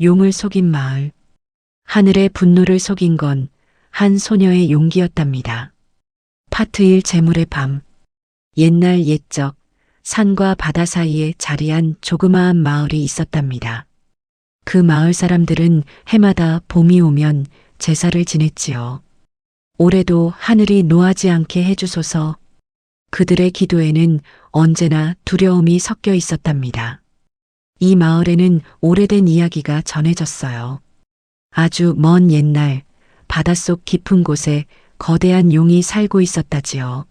용을 속인 마을. 하늘의 분노를 속인 건 한 소녀의 용기였답니다. 파트 1 재물의 밤. 옛날 옛적 산과 바다 사이에 자리한 조그마한 마을이 있었답니다. 그 마을 사람들은 해마다 봄이 오면 제사를 지냈지요. 올해도 하늘이 노하지 않게 해주소서. 그들의 기도에는 언제나 두려움이 섞여 있었답니다. 이 마을에는 오래된 이야기가 전해졌어요. 아주 먼 옛날 바닷속 깊은 곳에 거대한 용이 살고 있었다지요.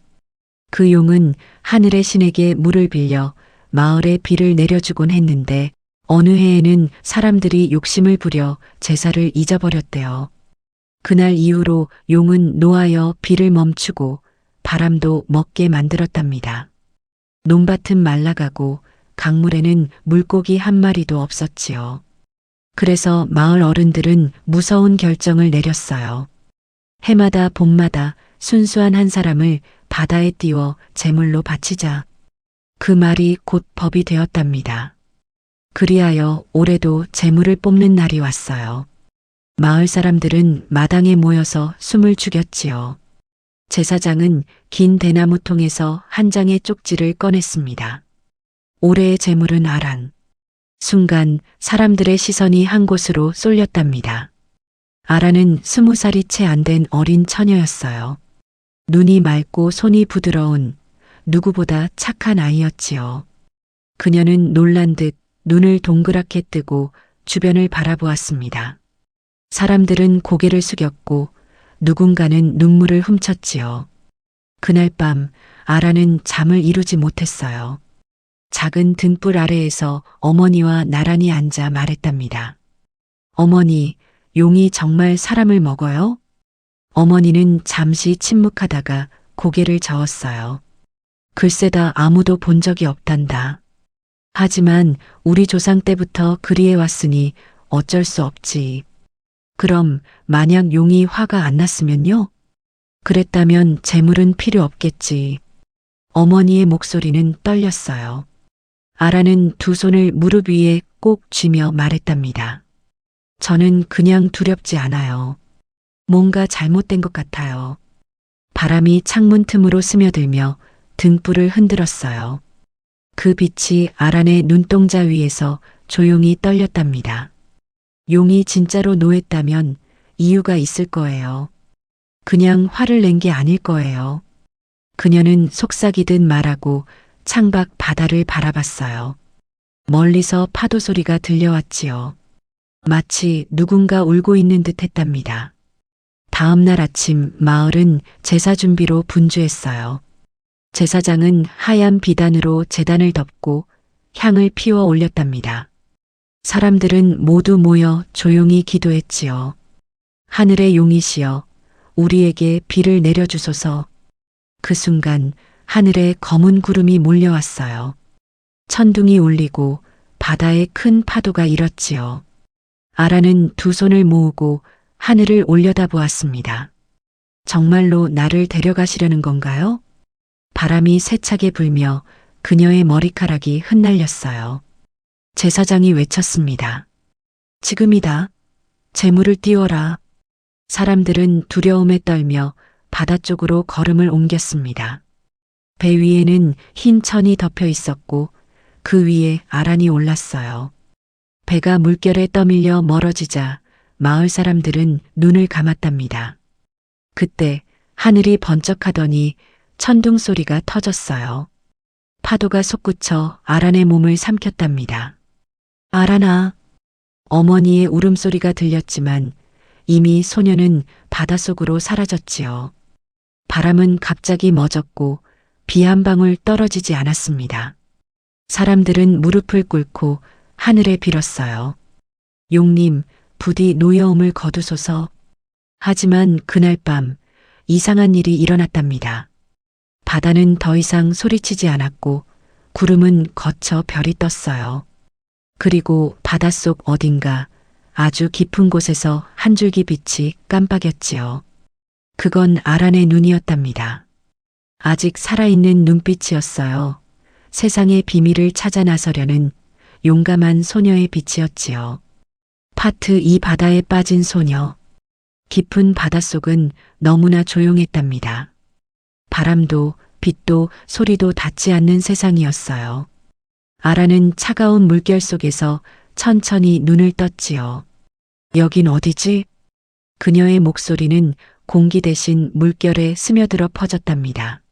그 용은 하늘의 신에게 물을 빌려 마을에 비를 내려주곤 했는데 어느 해에는 사람들이 욕심을 부려 제사를 잊어버렸대요. 그날 이후로 용은 노하여 비를 멈추고 바람도 먹게 만들었답니다. 논밭은 말라가고 강물에는 물고기 한 마리도 없었지요. 그래서 마을 어른들은 무서운 결정을 내렸어요. 해마다 봄마다 순수한 한 사람을 바다에 띄워 제물로 바치자. 그 말이 곧 법이 되었답니다. 그리하여 올해도 제물을 뽑는 날이 왔어요. 마을 사람들은 마당에 모여서 숨을 죽였지요. 제사장은 긴 대나무 통에서 한 장의 쪽지를 꺼냈습니다. 올해의 제물은 아란. 순간 사람들의 시선이 한 곳으로 쏠렸답니다. 아란은 20살이 채 안 된 어린 처녀였어요. 눈이 맑고 손이 부드러운 누구보다 착한 아이였지요. 그녀는 놀란 듯 눈을 동그랗게 뜨고 주변을 바라보았습니다. 사람들은 고개를 숙였고 누군가는 눈물을 훔쳤지요. 그날 밤 아란은 잠을 이루지 못했어요. 작은 등불 아래에서 어머니와 나란히 앉아 말했답니다. 어머니, 용이 정말 사람을 먹어요? 어머니는 잠시 침묵하다가 고개를 저었어요. 글쎄다 아무도 본 적이 없단다. 하지만 우리 조상 때부터 그리해왔으니 어쩔 수 없지. 그럼 만약 용이 화가 안 났으면요? 그랬다면 재물은 필요 없겠지. 어머니의 목소리는 떨렸어요. 아라는 두 손을 무릎 위에 꼭 쥐며 말했답니다. 저는 그냥 두렵지 않아요. 뭔가 잘못된 것 같아요. 바람이 창문 틈으로 스며들며 등불을 흔들었어요. 그 빛이 아란의 눈동자 위에서 조용히 떨렸답니다. 용이 진짜로 노했다면 이유가 있을 거예요. 그냥 화를 낸 게 아닐 거예요. 그녀는 속삭이듯 말하고 창밖 바다를 바라봤어요. 멀리서 파도 소리가 들려왔지요. 마치 누군가 울고 있는 듯 했답니다. 다음 날 아침 마을은 제사 준비로 분주했어요. 제사장은 하얀 비단으로 제단을 덮고 향을 피워 올렸답니다. 사람들은 모두 모여 조용히 기도했지요. 하늘의 용이시여, 우리에게 비를 내려주소서. 그 순간 하늘에 검은 구름이 몰려왔어요. 천둥이 울리고 바다에 큰 파도가 일었지요. 아라는 두 손을 모으고 하늘을 올려다보았습니다. 정말로 나를 데려가시려는 건가요? 바람이 세차게 불며 그녀의 머리카락이 흩날렸어요. 제사장이 외쳤습니다. 지금이다. 재물을 띄워라. 사람들은 두려움에 떨며 바다 쪽으로 걸음을 옮겼습니다. 배 위에는 흰 천이 덮여 있었고 그 위에 아란이 올랐어요. 배가 물결에 떠밀려 멀어지자 마을 사람들은 눈을 감았답니다. 그때 하늘이 번쩍하더니 천둥 소리가 터졌어요. 파도가 솟구쳐 아란의 몸을 삼켰답니다. 아란아. 어머니의 울음소리가 들렸지만 이미 소녀는 바닷속으로 사라졌지요. 바람은 갑자기 멎었고 비 한 방울 떨어지지 않았습니다. 사람들은 무릎을 꿇고 하늘에 빌었어요. 용님, 부디 노여움을 거두소서. 하지만 그날 밤 이상한 일이 일어났답니다. 바다는 더 이상 소리치지 않았고 구름은 거쳐 별이 떴어요. 그리고 바닷속 어딘가 아주 깊은 곳에서 한 줄기 빛이 깜빡였지요. 그건 아란의 눈이었답니다. 아직 살아있는 눈빛이었어요. 세상의 비밀을 찾아 나서려는 용감한 소녀의 빛이었지요. 파트 2 바다에 빠진 소녀. 깊은 바닷속은 너무나 조용했답니다. 바람도 빛도 소리도 닿지 않는 세상이었어요. 아라는 차가운 물결 속에서 천천히 눈을 떴지요. 여긴 어디지? 그녀의 목소리는 공기 대신 물결에 스며들어 퍼졌답니다.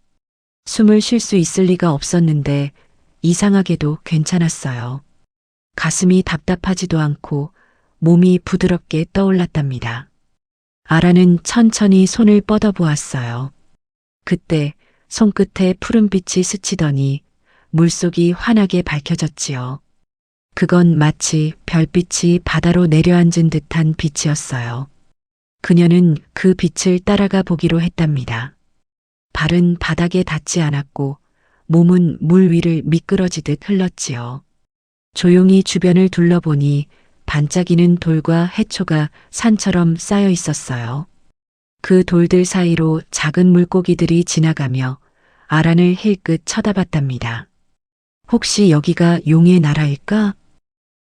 숨을 쉴 수 있을 리가 없었는데 이상하게도 괜찮았어요. 가슴이 답답하지도 않고 몸이 부드럽게 떠올랐답니다. 아라는 천천히 손을 뻗어보았어요. 그때 손끝에 푸른빛이 스치더니 물속이 환하게 밝혀졌지요. 그건 마치 별빛이 바다로 내려앉은 듯한 빛이었어요. 그녀는 그 빛을 따라가 보기로 했답니다. 발은 바닥에 닿지 않았고 몸은 물 위를 미끄러지듯 흘렀지요. 조용히 주변을 둘러보니 반짝이는 돌과 해초가 산처럼 쌓여 있었어요. 그 돌들 사이로 작은 물고기들이 지나가며 아란을 힐끗 쳐다봤답니다. 혹시 여기가 용의 나라일까?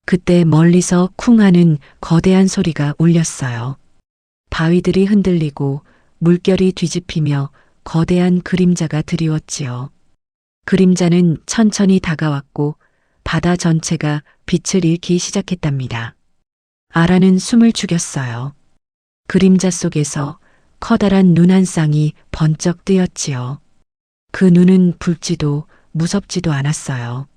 그때 멀리서 쿵 하는 거대한 소리가 울렸어요. 바위들이 흔들리고 물결이 뒤집히며 거대한 그림자가 드리웠지요. 그림자는 천천히 다가왔고 바다 전체가 빛을 잃기 시작했답니다. 아라는 숨을 죽였어요. 그림자 속에서 커다란 눈 한 쌍이 번쩍 뜨였지요. 그 눈은 붉지도 무섭지도 않았어요.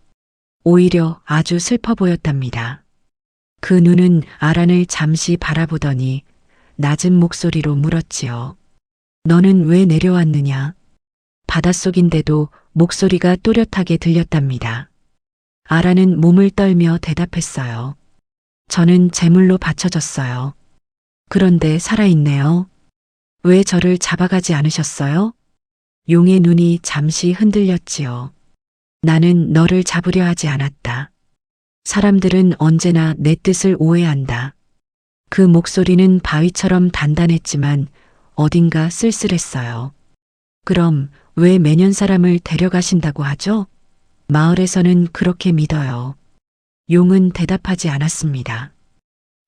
오히려 아주 슬퍼 보였답니다. 그 눈은 아란을 잠시 바라보더니 낮은 목소리로 물었지요. 너는 왜 내려왔느냐? 바닷속인데도 목소리가 또렷하게 들렸답니다. 아란은 몸을 떨며 대답했어요. 저는 제물로 바쳐졌어요. 그런데 살아있네요. 왜 저를 잡아가지 않으셨어요? 용의 눈이 잠시 흔들렸지요. 나는 너를 잡으려 하지 않았다. 사람들은 언제나 내 뜻을 오해한다. 그 목소리는 바위처럼 단단했지만 어딘가 쓸쓸했어요. 그럼 왜 매년 사람을 데려가신다고 하죠? 마을에서는 그렇게 믿어요. 용은 대답하지 않았습니다.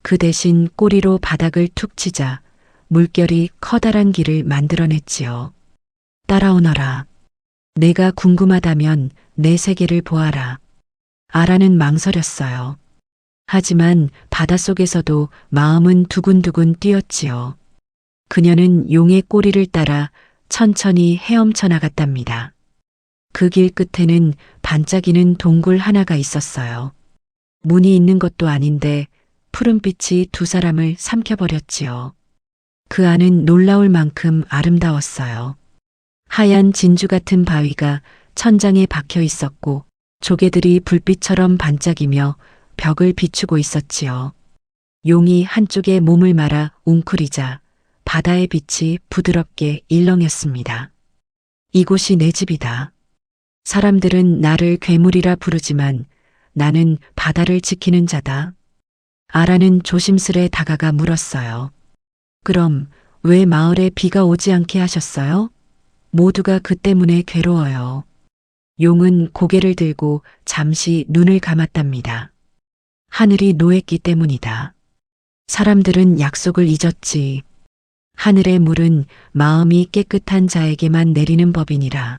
그 대신 꼬리로 바닥을 툭 치자 물결이 커다란 길을 만들어냈지요. 따라오너라. 내가 궁금하다면 내 세계를 보아라. 아라는 망설였어요. 하지만 바닷속에서도 마음은 두근두근 뛰었지요. 그녀는 용의 꼬리를 따라 천천히 헤엄쳐 나갔답니다. 그 길 끝에는 반짝이는 동굴 하나가 있었어요. 문이 있는 것도 아닌데 푸른빛이 두 사람을 삼켜버렸지요. 그 안은 놀라울 만큼 아름다웠어요. 하얀 진주 같은 바위가 천장에 박혀 있었고 조개들이 불빛처럼 반짝이며 벽을 비추고 있었지요. 용이 한쪽에 몸을 말아 웅크리자 바다의 빛이 부드럽게 일렁였습니다. 이곳이 내 집이다. 사람들은 나를 괴물이라 부르지만 나는 바다를 지키는 자다. 아라는 조심스레 다가가 물었어요. 그럼 왜 마을에 비가 오지 않게 하셨어요? 모두가 그 때문에 괴로워요. 용은 고개를 들고 잠시 눈을 감았답니다. 하늘이 노했기 때문이다. 사람들은 약속을 잊었지. 하늘의 물은 마음이 깨끗한 자에게만 내리는 법이니라.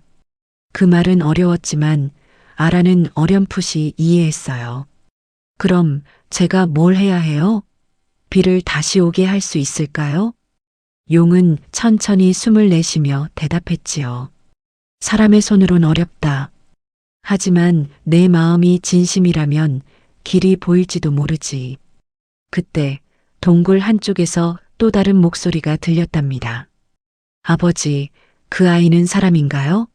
그 말은 어려웠지만 아라는 어렴풋이 이해했어요. 그럼 제가 뭘 해야 해요? 비를 다시 오게 할 수 있을까요? 용은 천천히 숨을 내쉬며 대답했지요. 사람의 손으론 어렵다. 하지만 내 마음이 진심이라면 길이 보일지도 모르지. 그때 동굴 한쪽에서 또 다른 목소리가 들렸답니다. 아버지, 그 아이는 사람인가요?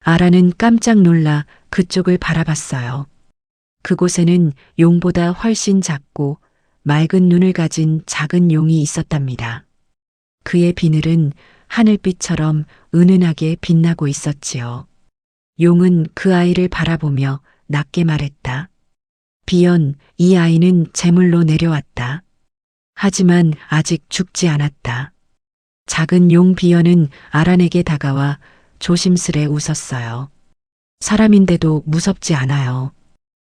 아라는 깜짝 놀라 그쪽을 바라봤어요. 그곳에는 용보다 훨씬 작고 맑은 눈을 가진 작은 용이 있었답니다. 그의 비늘은 하늘빛처럼 은은하게 빛나고 있었지요. 용은 그 아이를 바라보며 낮게 말했다. 비연, 이 아이는 제물로 내려왔다. 하지만 아직 죽지 않았다. 작은 용 비연은 아란에게 다가와 조심스레 웃었어요. 사람인데도 무섭지 않아요.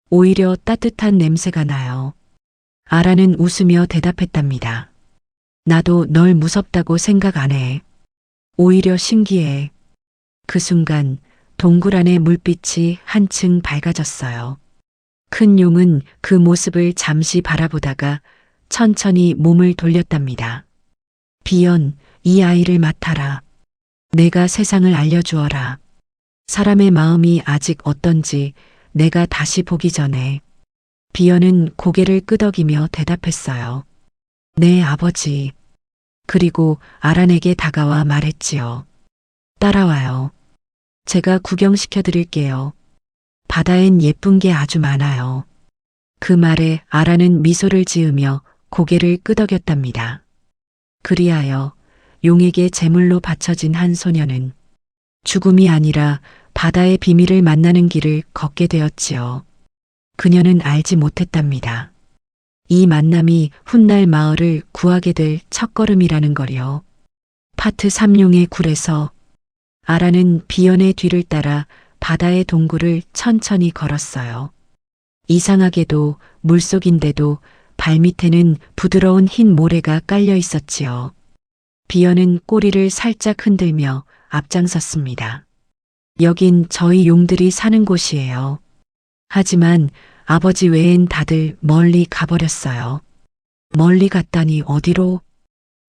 오히려 따뜻한 냄새가 나요. 아라는 웃으며 대답했답니다. 나도 널 무섭다고 생각 안 해. 오히려 신기해. 그 순간 동굴 안의 물빛이 한층 밝아졌어요. 큰 용은 그 모습을 잠시 바라보다가 천천히 몸을 돌렸답니다. 비연, 이 아이를 맡아라. 내가 세상을 알려주어라. 사람의 마음이 아직 어떤지 내가 다시 보기 전에. 비연은 고개를 끄덕이며 대답했어요. 네, 아버지. 그리고 아란에게 다가와 말했지요. 따라와요. 제가 구경시켜 드릴게요. 바다엔 예쁜 게 아주 많아요. 그 말에 아란은 미소를 지으며 고개를 끄덕였답니다. 그리하여 용에게 제물로 바쳐진 한 소녀는 죽음이 아니라 바다의 비밀을 만나는 길을 걷게 되었지요. 그녀는 알지 못했답니다. 이 만남이 훗날 마을을 구하게 될 첫걸음이라는 거요. 파트 3용의 굴에서 아라는 비연의 뒤를 따라 바다의 동굴을 천천히 걸었어요. 이상하게도 물속인데도 발밑에는 부드러운 흰 모래가 깔려 있었지요. 비연은 꼬리를 살짝 흔들며 앞장섰습니다. 여긴 저희 용들이 사는 곳이에요. 하지만 아버지 외엔 다들 멀리 가버렸어요. 멀리 갔다니 어디로?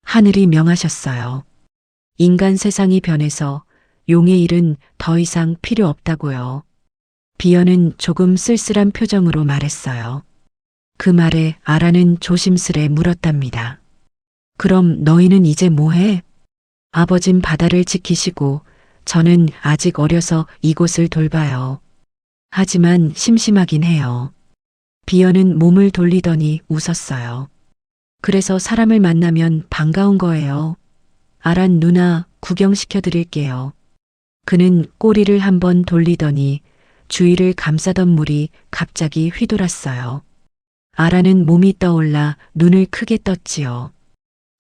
하늘이 명하셨어요. 인간 세상이 변해서 용의 일은 더 이상 필요 없다고요. 비연은 조금 쓸쓸한 표정으로 말했어요. 그 말에 아라는 조심스레 물었답니다. 그럼 너희는 이제 뭐해? 아버진 바다를 지키시고 저는 아직 어려서 이곳을 돌봐요. 하지만 심심하긴 해요. 비연은 몸을 돌리더니 웃었어요. 그래서 사람을 만나면 반가운 거예요. 아란 누나 구경시켜 드릴게요. 그는 꼬리를 한번 돌리더니 주위를 감싸던 물이 갑자기 휘돌았어요. 아란은 몸이 떠올라 눈을 크게 떴지요.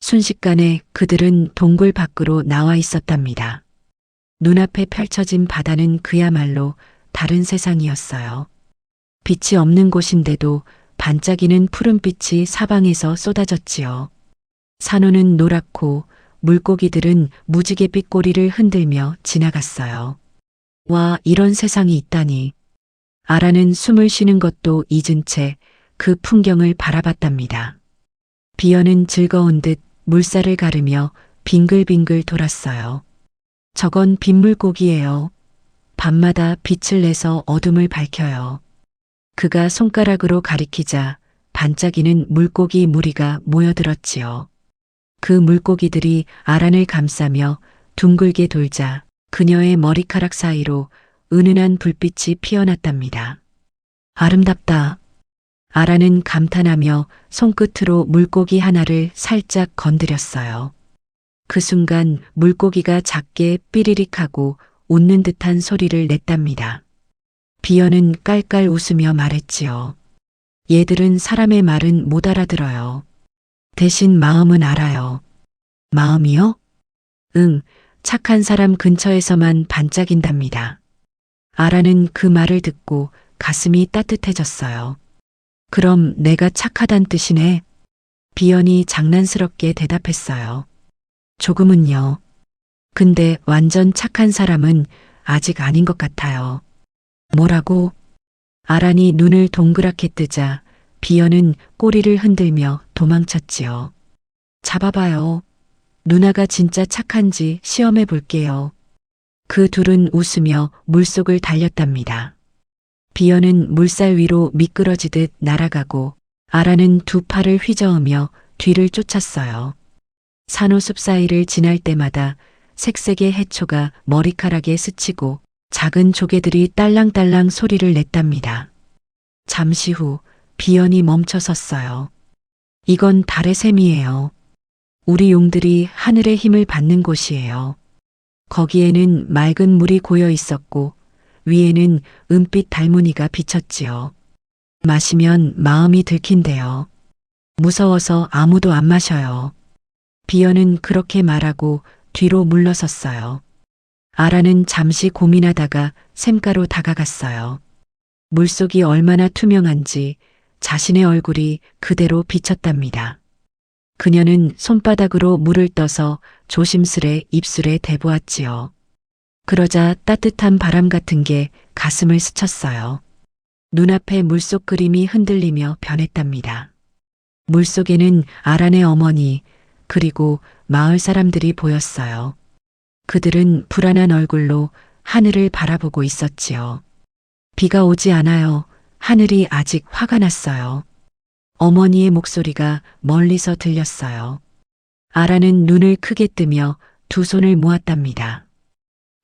순식간에 그들은 동굴 밖으로 나와 있었답니다. 눈앞에 펼쳐진 바다는 그야말로 다른 세상이었어요. 빛이 없는 곳인데도 반짝이는 푸른빛이 사방에서 쏟아졌지요. 산호는 노랗고 물고기들은 무지갯빛 꼬리를 흔들며 지나갔어요. 와, 이런 세상이 있다니. 아라는 숨을 쉬는 것도 잊은 채 그 풍경을 바라봤답니다. 비연은 즐거운 듯 물살을 가르며 빙글빙글 돌았어요. 저건 빗물고기예요. 밤마다 빛을 내서 어둠을 밝혀요. 그가 손가락으로 가리키자 반짝이는 물고기 무리가 모여들었지요. 그 물고기들이 아란을 감싸며 둥글게 돌자 그녀의 머리카락 사이로 은은한 불빛이 피어났답니다. 아름답다. 아란은 감탄하며 손끝으로 물고기 하나를 살짝 건드렸어요. 그 순간 물고기가 작게 삐리릭하고 웃는 듯한 소리를 냈답니다. 비연은 깔깔 웃으며 말했지요. 얘들은 사람의 말은 못 알아들어요. 대신 마음은 알아요. 마음이요? 응, 착한 사람 근처에서만 반짝인답니다. 아라는 그 말을 듣고 가슴이 따뜻해졌어요. 그럼 내가 착하단 뜻이네. 비연이 장난스럽게 대답했어요. 조금은요. 근데 완전 착한 사람은 아직 아닌 것 같아요. 뭐라고? 아란이 눈을 동그랗게 뜨자 비연은 꼬리를 흔들며 도망쳤지요. 잡아봐요. 누나가 진짜 착한지 시험해 볼게요. 그 둘은 웃으며 물속을 달렸답니다. 비연은 물살 위로 미끄러지듯 날아가고 아라는 두 팔을 휘저으며 뒤를 쫓았어요. 산호숲 사이를 지날 때마다 색색의 해초가 머리카락에 스치고 작은 조개들이 딸랑딸랑 소리를 냈답니다. 잠시 후 비연이 멈춰 섰어요. 이건 달의 샘이에요. 우리 용들이 하늘의 힘을 받는 곳이에요. 거기에는 맑은 물이 고여 있었고 위에는 은빛 달무늬가 비쳤지요. 마시면 마음이 들킨대요. 무서워서 아무도 안 마셔요. 비연은 그렇게 말하고 뒤로 물러섰어요. 아라는 잠시 고민하다가 샘가로 다가갔어요. 물속이 얼마나 투명한지 자신의 얼굴이 그대로 비쳤답니다. 그녀는 손바닥으로 물을 떠서 조심스레 입술에 대보았지요. 그러자 따뜻한 바람 같은 게 가슴을 스쳤어요. 눈앞에 물속 그림이 흔들리며 변했답니다. 물속에는 아란의 어머니 그리고 마을 사람들이 보였어요. 그들은 불안한 얼굴로 하늘을 바라보고 있었지요. 비가 오지 않아요. 하늘이 아직 화가 났어요. 어머니의 목소리가 멀리서 들렸어요. 아라는 눈을 크게 뜨며 두 손을 모았답니다.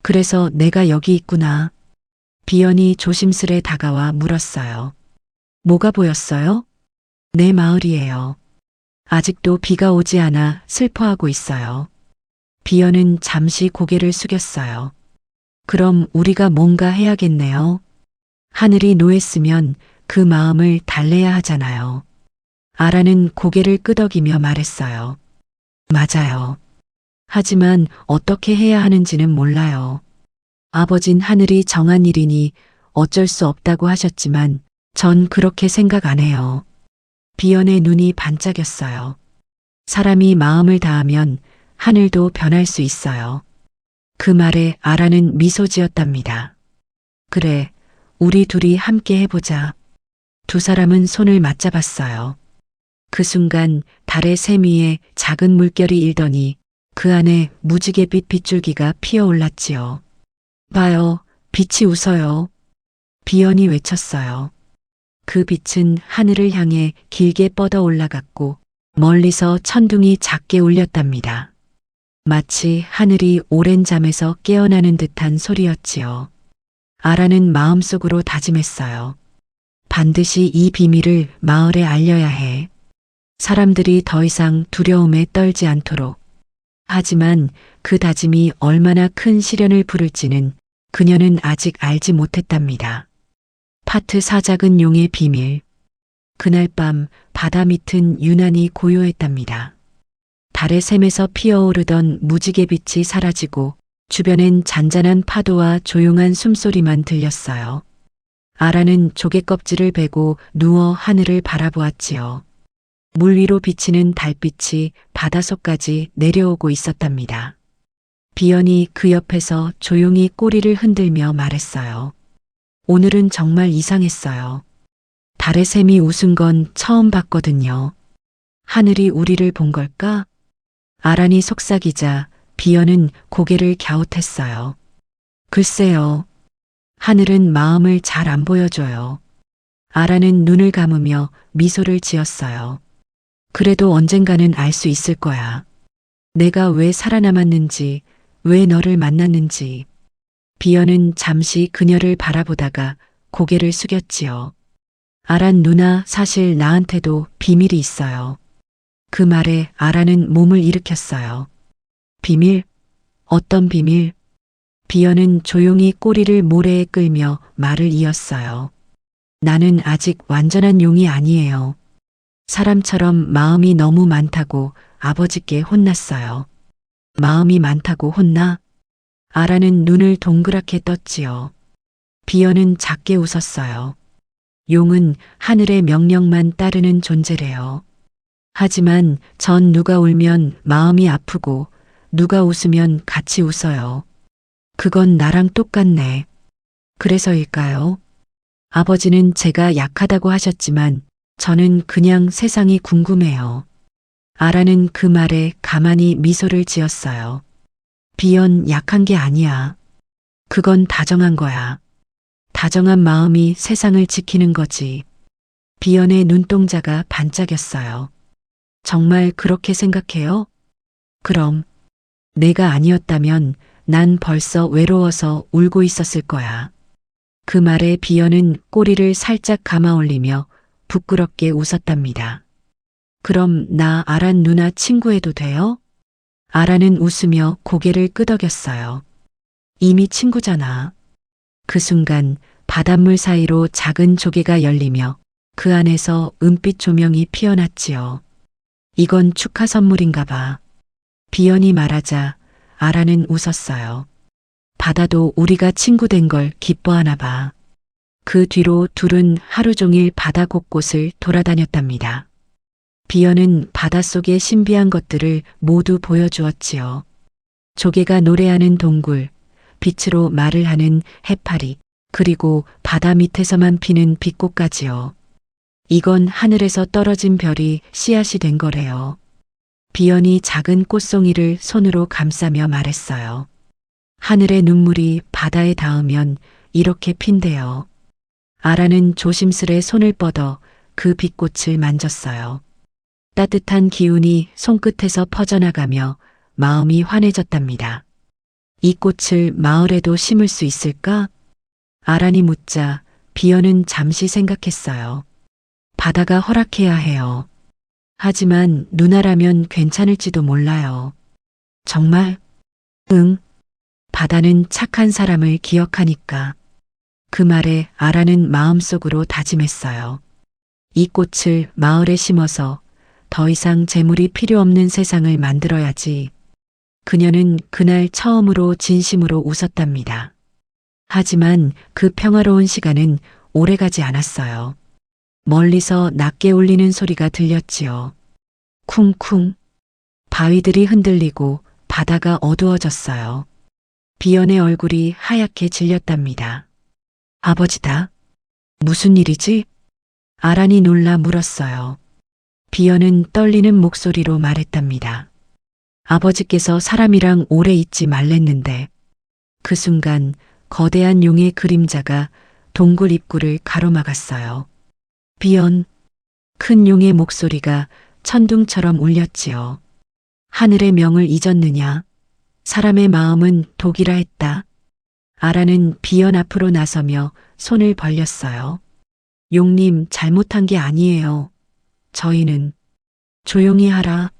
그래서 내가 여기 있구나. 비연이 조심스레 다가와 물었어요. 뭐가 보였어요? 내 마을이에요. 아직도 비가 오지 않아 슬퍼하고 있어요. 비연은 잠시 고개를 숙였어요. 그럼 우리가 뭔가 해야겠네요. 하늘이 노했으면 그 마음을 달래야 하잖아요. 아라는 고개를 끄덕이며 말했어요. 맞아요. 하지만 어떻게 해야 하는지는 몰라요. 아버진 하늘이 정한 일이니 어쩔 수 없다고 하셨지만 전 그렇게 생각 안 해요. 비연의 눈이 반짝였어요. 사람이 마음을 다하면 하늘도 변할 수 있어요. 그 말에 아라는 미소 지었답니다. 그래, 우리 둘이 함께 해보자. 두 사람은 손을 맞잡았어요. 그 순간 달의 세미에 작은 물결이 일더니 그 안에 무지갯빛 빗줄기가 피어올랐지요. 봐요, 빛이 웃어요. 비연이 외쳤어요. 그 빛은 하늘을 향해 길게 뻗어 올라갔고 멀리서 천둥이 작게 울렸답니다. 마치 하늘이 오랜 잠에서 깨어나는 듯한 소리였지요. 아라는 마음속으로 다짐했어요. 반드시 이 비밀을 마을에 알려야 해. 사람들이 더 이상 두려움에 떨지 않도록. 하지만 그 다짐이 얼마나 큰 시련을 부를지는 그녀는 아직 알지 못했답니다. 파트 4 작은 용의 비밀. 그날 밤 바다 밑은 유난히 고요했답니다. 달의 샘에서 피어오르던 무지갯빛이 사라지고 주변엔 잔잔한 파도와 조용한 숨소리만 들렸어요. 아라는 조개 껍질을 베고 누워 하늘을 바라보았지요. 물 위로 비치는 달빛이 바닷속까지 내려오고 있었답니다. 비연이 그 옆에서 조용히 꼬리를 흔들며 말했어요. 오늘은 정말 이상했어요. 달의 샘이 웃은 건 처음 봤거든요. 하늘이 우리를 본 걸까? 아란이 속삭이자 비연은 고개를 갸웃했어요. 글쎄요. 하늘은 마음을 잘 안 보여줘요. 아란은 눈을 감으며 미소를 지었어요. 그래도 언젠가는 알 수 있을 거야. 내가 왜 살아남았는지, 왜 너를 만났는지. 비연은 잠시 그녀를 바라보다가 고개를 숙였지요. 아란 누나, 사실 나한테도 비밀이 있어요. 그 말에 아란은 몸을 일으켰어요. 비밀? 어떤 비밀? 비연은 조용히 꼬리를 모래에 끌며 말을 이었어요. 나는 아직 완전한 용이 아니에요. 사람처럼 마음이 너무 많다고 아버지께 혼났어요. 마음이 많다고 혼나? 아라는 눈을 동그랗게 떴지요. 비연은 작게 웃었어요. 용은 하늘의 명령만 따르는 존재래요. 하지만 전 누가 울면 마음이 아프고 누가 웃으면 같이 웃어요. 그건 나랑 똑같네. 그래서일까요? 아버지는 제가 약하다고 하셨지만 저는 그냥 세상이 궁금해요. 아라는 그 말에 가만히 미소를 지었어요. 비연, 약한 게 아니야. 그건 다정한 거야. 다정한 마음이 세상을 지키는 거지. 비연의 눈동자가 반짝였어요. 정말 그렇게 생각해요? 그럼 내가 아니었다면 난 벌써 외로워서 울고 있었을 거야. 그 말에 비연은 꼬리를 살짝 감아 올리며 부끄럽게 웃었답니다. 그럼 나 아란 누나 친구해도 돼요? 아란은 웃으며 고개를 끄덕였어요. 이미 친구잖아. 그 순간 바닷물 사이로 작은 조개가 열리며 그 안에서 은빛 조명이 피어났지요. 이건 축하 선물인가 봐. 비연이 말하자 아란은 웃었어요. 바다도 우리가 친구 된 걸 기뻐하나 봐. 그 뒤로 둘은 하루 종일 바다 곳곳을 돌아다녔답니다. 비어는 바닷속의 신비한 것들을 모두 보여주었지요. 조개가 노래하는 동굴, 빛으로 말을 하는 해파리, 그리고 바다 밑에서만 피는 빛꽃까지요. 이건 하늘에서 떨어진 별이 씨앗이 된 거래요. 비연이 작은 꽃송이를 손으로 감싸며 말했어요. 하늘의 눈물이 바다에 닿으면 이렇게 핀대요. 아라는 조심스레 손을 뻗어 그 빛꽃을 만졌어요. 따뜻한 기운이 손끝에서 퍼져나가며 마음이 환해졌답니다. 이 꽃을 마을에도 심을 수 있을까? 아란이 묻자 비연은 잠시 생각했어요. 바다가 허락해야 해요. 하지만 누나라면 괜찮을지도 몰라요. 정말? 응. 바다는 착한 사람을 기억하니까. 그 말에 아라는 마음속으로 다짐했어요. 이 꽃을 마을에 심어서 더 이상 재물이 필요 없는 세상을 만들어야지. 그녀는 그날 처음으로 진심으로 웃었답니다. 하지만 그 평화로운 시간은 오래가지 않았어요. 멀리서 낮게 울리는 소리가 들렸지요. 쿵쿵. 바위들이 흔들리고 바다가 어두워졌어요. 비연의 얼굴이 하얗게 질렸답니다. 아버지다. 무슨 일이지? 아란이 놀라 물었어요. 비연은 떨리는 목소리로 말했답니다. 아버지께서 사람이랑 오래 있지 말랬는데. 그 순간 거대한 용의 그림자가 동굴 입구를 가로막았어요. 비연. 큰 용의 목소리가 천둥처럼 울렸지요. 하늘의 명을 잊었느냐? 사람의 마음은 독이라 했다. 아라는 비연 앞으로 나서며 손을 벌렸어요. 용님 잘못한 게 아니에요. 저희는 조용히 하라.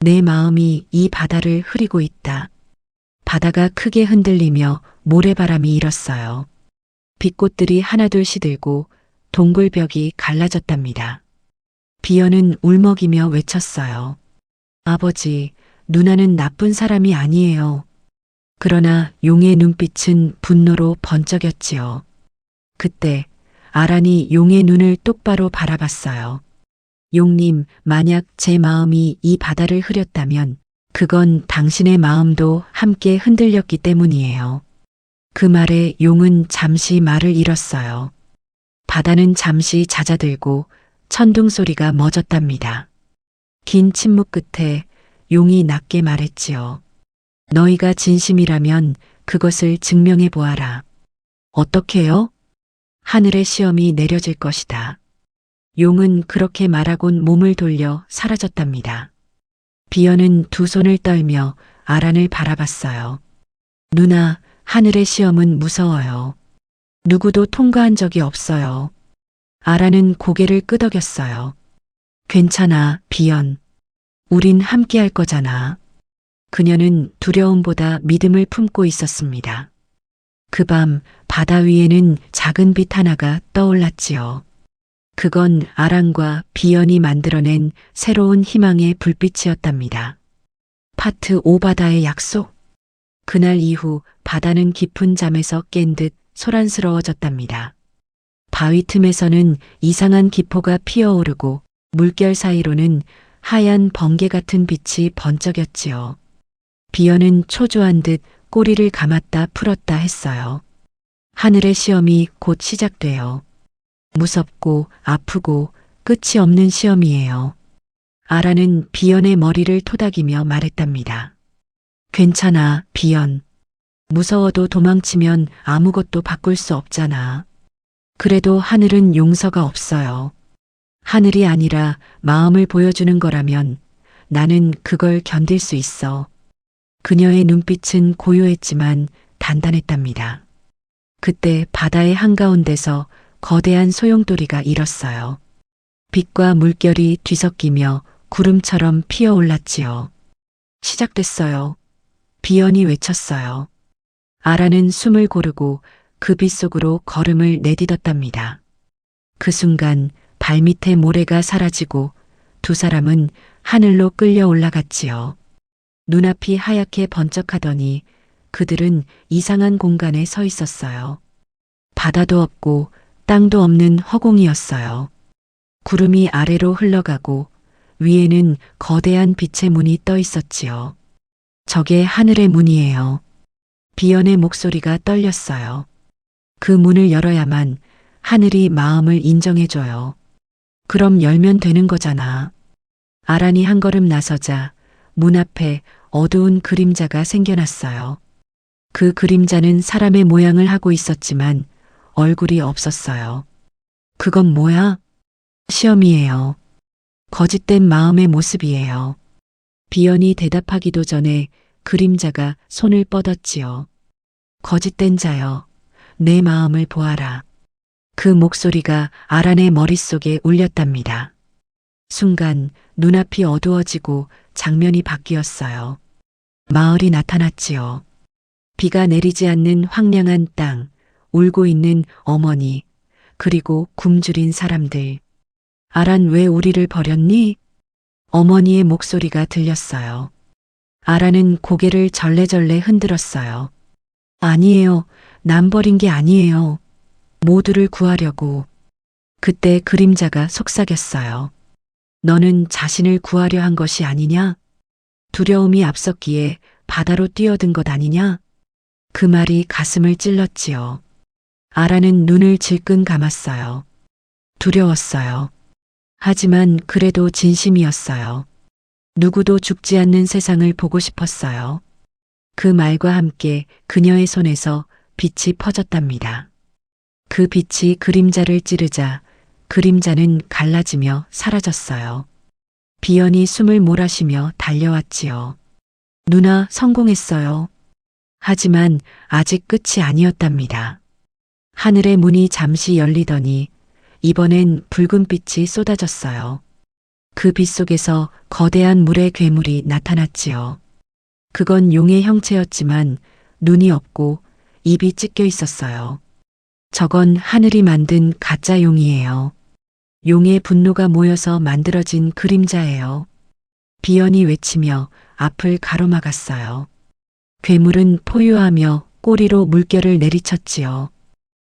내 마음이 이 바다를 흐리고 있다. 바다가 크게 흔들리며 모래바람이 일었어요. 빛꽃들이 하나둘 시들고 동굴벽이 갈라졌답니다. 비연은 울먹이며 외쳤어요. 아버지, 누나는 나쁜 사람이 아니에요. 그러나 용의 눈빛은 분노로 번쩍였지요. 그때 아란이 용의 눈을 똑바로 바라봤어요. 용님, 만약 제 마음이 이 바다를 흐렸다면 그건 당신의 마음도 함께 흔들렸기 때문이에요. 그 말에 용은 잠시 말을 잃었어요. 바다는 잠시 잦아들고 천둥 소리가 멎었답니다. 긴 침묵 끝에 용이 낮게 말했지요. 너희가 진심이라면 그것을 증명해 보아라. 어떻게요? 하늘의 시험이 내려질 것이다. 용은 그렇게 말하곤 몸을 돌려 사라졌답니다. 비연은 두 손을 떨며 아란을 바라봤어요. 누나, 하늘의 시험은 무서워요. 누구도 통과한 적이 없어요. 아란은 고개를 끄덕였어요. 괜찮아, 비연. 우린 함께 할 거잖아. 그녀는 두려움보다 믿음을 품고 있었습니다. 그 밤 바다 위에는 작은 빛 하나가 떠올랐지요. 그건 아란과 비연이 만들어낸 새로운 희망의 불빛이었답니다. 파트 5 바다의 약속. 그날 이후 바다는 깊은 잠에서 깬 듯 소란스러워졌답니다. 바위 틈에서는 이상한 기포가 피어오르고 물결 사이로는 하얀 번개 같은 빛이 번쩍였지요. 비연은 초조한 듯 꼬리를 감았다 풀었다 했어요. 하늘의 시험이 곧 시작돼요. 무섭고 아프고 끝이 없는 시험이에요. 아라는 비연의 머리를 토닥이며 말했답니다. 괜찮아, 비연. 무서워도 도망치면 아무것도 바꿀 수 없잖아. 그래도 하늘은 용서가 없어요. 하늘이 아니라 마음을 보여주는 거라면 나는 그걸 견딜 수 있어. 그녀의 눈빛은 고요했지만 단단했답니다. 그때 바다의 한가운데서 거대한 소용돌이가 일었어요. 빛과 물결이 뒤섞이며 구름처럼 피어올랐지요. 시작됐어요. 비연이 외쳤어요. 아라는 숨을 고르고 그 빛 속으로 걸음을 내딛었답니다. 그 순간 발밑에 모래가 사라지고 두 사람은 하늘로 끌려 올라갔지요. 눈앞이 하얗게 번쩍하더니 그들은 이상한 공간에 서 있었어요. 바다도 없고 땅도 없는 허공이었어요. 구름이 아래로 흘러가고 위에는 거대한 빛의 문이 떠 있었지요. 저게 하늘의 문이에요. 비연의 목소리가 떨렸어요. 그 문을 열어야만 하늘이 마음을 인정해줘요. 그럼 열면 되는 거잖아. 아란이 한 걸음 나서자 문 앞에 어두운 그림자가 생겨났어요. 그 그림자는 사람의 모양을 하고 있었지만 얼굴이 없었어요. 그건 뭐야? 시험이에요. 거짓된 마음의 모습이에요. 비연이 대답하기도 전에 그림자가 손을 뻗었지요. 거짓된 자여, 내 마음을 보아라. 그 목소리가 아란의 머릿속에 울렸답니다. 순간 눈앞이 어두워지고 장면이 바뀌었어요. 마을이 나타났지요. 비가 내리지 않는 황량한 땅, 울고 있는 어머니, 그리고 굶주린 사람들. 아란 왜 우리를 버렸니? 어머니의 목소리가 들렸어요. 아란은 고개를 절레절레 흔들었어요. 아니에요. 남 버린 게 아니에요. 모두를 구하려고. 그때 그림자가 속삭였어요. 너는 자신을 구하려 한 것이 아니냐? 두려움이 앞섰기에 바다로 뛰어든 것 아니냐? 그 말이 가슴을 찔렀지요. 아라는 눈을 질끈 감았어요. 두려웠어요. 하지만 그래도 진심이었어요. 누구도 죽지 않는 세상을 보고 싶었어요. 그 말과 함께 그녀의 손에서 빛이 퍼졌답니다. 그 빛이 그림자를 찌르자 그림자는 갈라지며 사라졌어요. 비연이 숨을 몰아쉬며 달려왔지요. 누나 성공했어요. 하지만 아직 끝이 아니었답니다. 하늘의 문이 잠시 열리더니 이번엔 붉은 빛이 쏟아졌어요. 그 빛 속에서 거대한 물의 괴물이 나타났지요. 그건 용의 형체였지만 눈이 없고 입이 찢겨 있었어요. 저건 하늘이 만든 가짜 용이에요. 용의 분노가 모여서 만들어진 그림자예요. 비연이 외치며 앞을 가로막았어요. 괴물은 포효하며 꼬리로 물결을 내리쳤지요.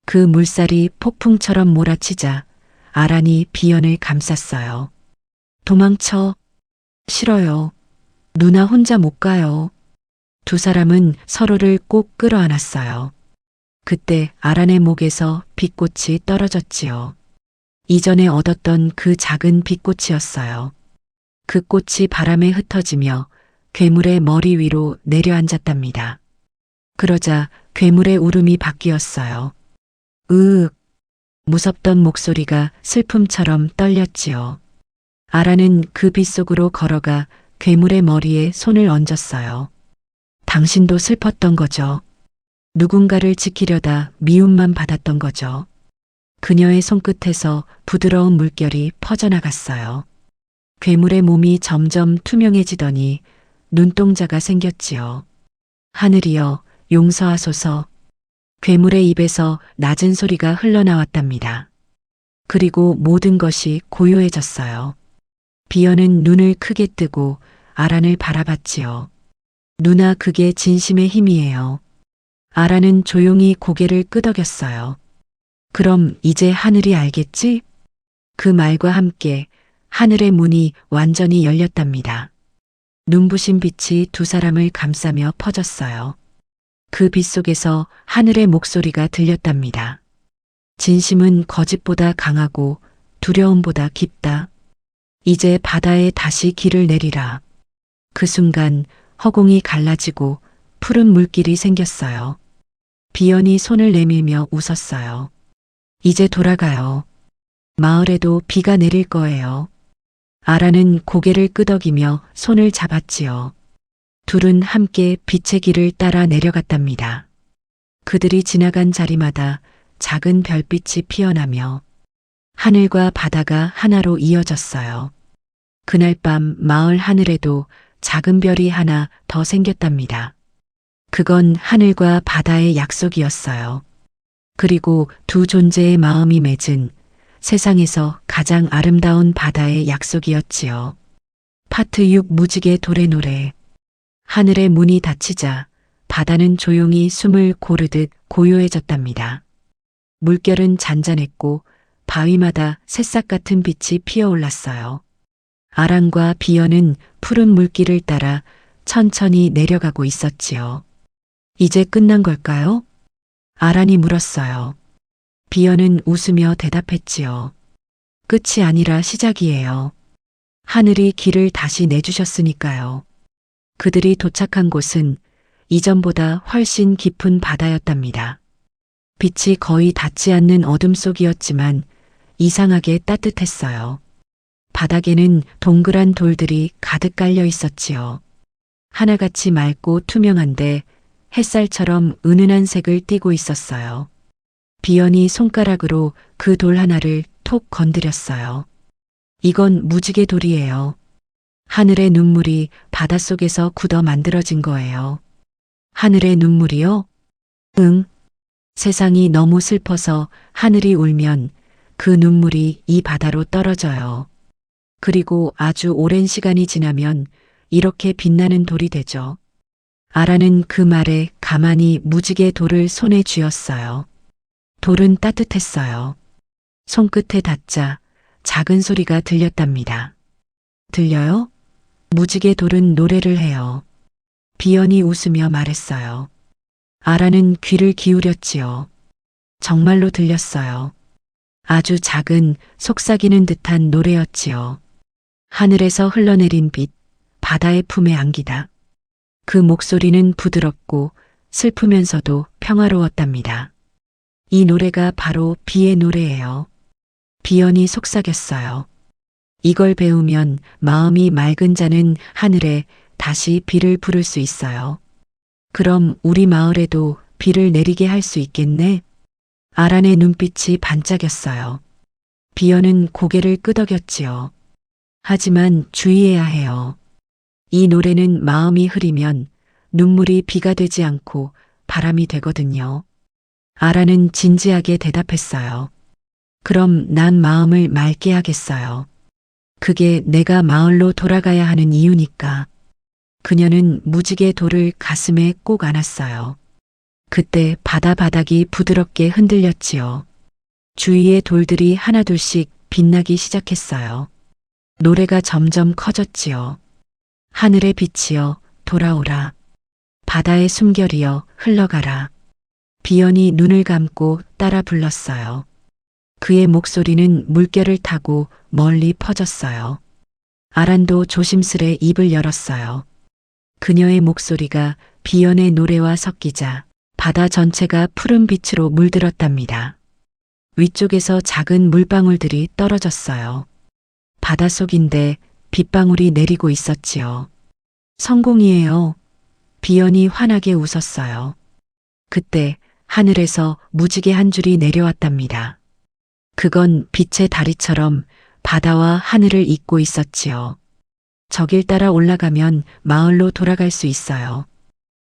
그 물살이 폭풍처럼 몰아치자 아란이 비연을 감쌌어요. 도망쳐. 싫어요. 누나 혼자 못 가요. 두 사람은 서로를 꼭 끌어안았어요. 그때 아란의 목에서 빛꽃이 떨어졌지요. 이전에 얻었던 그 작은 빛꽃이었어요. 그 꽃이 바람에 흩어지며 괴물의 머리 위로 내려앉았답니다. 그러자 괴물의 울음이 바뀌었어요. 으윽. 무섭던 목소리가 슬픔처럼 떨렸지요. 아라는 그 빛 속으로 걸어가 괴물의 머리에 손을 얹었어요. 당신도 슬펐던 거죠. 누군가를 지키려다 미움만 받았던 거죠. 그녀의 손끝에서 부드러운 물결이 퍼져나갔어요. 괴물의 몸이 점점 투명해지더니 눈동자가 생겼지요. 하늘이여 용서하소서. 괴물의 입에서 낮은 소리가 흘러나왔답니다. 그리고 모든 것이 고요해졌어요. 비연은 눈을 크게 뜨고 아란을 바라봤지요. 누나 그게 진심의 힘이에요. 아란은 조용히 고개를 끄덕였어요. 그럼 이제 하늘이 알겠지? 그 말과 함께 하늘의 문이 완전히 열렸답니다. 눈부신 빛이 두 사람을 감싸며 퍼졌어요. 그 빛 속에서 하늘의 목소리가 들렸답니다. 진심은 거짓보다 강하고 두려움보다 깊다. 이제 바다에 다시 길을 내리라. 그 순간 허공이 갈라지고 푸른 물길이 생겼어요. 비연이 손을 내밀며 웃었어요. 이제 돌아가요. 마을에도 비가 내릴 거예요. 아라는 고개를 끄덕이며 손을 잡았지요. 둘은 함께 빛의 길을 따라 내려갔답니다. 그들이 지나간 자리마다 작은 별빛이 피어나며 하늘과 바다가 하나로 이어졌어요. 그날 밤 마을 하늘에도 작은 별이 하나 더 생겼답니다. 그건 하늘과 바다의 약속이었어요. 그리고 두 존재의 마음이 맺은 세상에서 가장 아름다운 바다의 약속이었지요. 파트 6 무지개 돌의 노래. 하늘의 문이 닫히자 바다는 조용히 숨을 고르듯 고요해졌답니다. 물결은 잔잔했고 바위마다 새싹 같은 빛이 피어올랐어요. 아란과 비연은 푸른 물길을 따라 천천히 내려가고 있었지요. 이제 끝난 걸까요? 아란이 물었어요. 비연은 웃으며 대답했지요. 끝이 아니라 시작이에요. 하늘이 길을 다시 내주셨으니까요. 그들이 도착한 곳은 이전보다 훨씬 깊은 바다였답니다. 빛이 거의 닿지 않는 어둠 속이었지만 이상하게 따뜻했어요. 바닥에는 동그란 돌들이 가득 깔려 있었지요. 하나같이 맑고 투명한데 햇살처럼 은은한 색을 띠고 있었어요. 비연이 손가락으로 그 돌 하나를 톡 건드렸어요. 이건 무지개 돌이에요. 하늘의 눈물이 바닷속에서 굳어 만들어진 거예요. 하늘의 눈물이요? 응. 세상이 너무 슬퍼서 하늘이 울면 그 눈물이 이 바다로 떨어져요. 그리고 아주 오랜 시간이 지나면 이렇게 빛나는 돌이 되죠. 아라는 그 말에 가만히 무지개 돌을 손에 쥐었어요. 돌은 따뜻했어요. 손끝에 닿자 작은 소리가 들렸답니다. 들려요? 무지개 돌은 노래를 해요. 비연이 웃으며 말했어요. 아라는 귀를 기울였지요. 정말로 들렸어요. 아주 작은 속삭이는 듯한 노래였지요. 하늘에서 흘러내린 빛, 바다의 품에 안기다. 그 목소리는 부드럽고 슬프면서도 평화로웠답니다. 이 노래가 바로 비의 노래예요. 비연이 속삭였어요. 이걸 배우면 마음이 맑은 자는 하늘에 다시 비를 부를 수 있어요. 그럼 우리 마을에도 비를 내리게 할 수 있겠네? 아란의 눈빛이 반짝였어요. 비연은 고개를 끄덕였지요. 하지만 주의해야 해요. 이 노래는 마음이 흐리면 눈물이 비가 되지 않고 바람이 되거든요. 아라는 진지하게 대답했어요. 그럼 난 마음을 맑게 하겠어요. 그게 내가 마을로 돌아가야 하는 이유니까. 그녀는 무지개 돌을 가슴에 꼭 안았어요. 그때 바다 바닥이 부드럽게 흔들렸지요. 주위의 돌들이 하나둘씩 빛나기 시작했어요. 노래가 점점 커졌지요. 하늘의 빛이여 돌아오라. 바다의 숨결이여 흘러가라. 비연이 눈을 감고 따라 불렀어요. 그의 목소리는 물결을 타고 멀리 퍼졌어요. 아란도 조심스레 입을 열었어요. 그녀의 목소리가 비연의 노래와 섞이자 바다 전체가 푸른 빛으로 물들었답니다. 위쪽에서 작은 물방울들이 떨어졌어요. 바닷속인데 빗방울이 내리고 있었지요. 성공이에요. 비연이 환하게 웃었어요. 그때 하늘에서 무지개 한 줄이 내려왔답니다. 그건 빛의 다리처럼 바다와 하늘을 잇고 있었지요. 저길 따라 올라가면 마을로 돌아갈 수 있어요.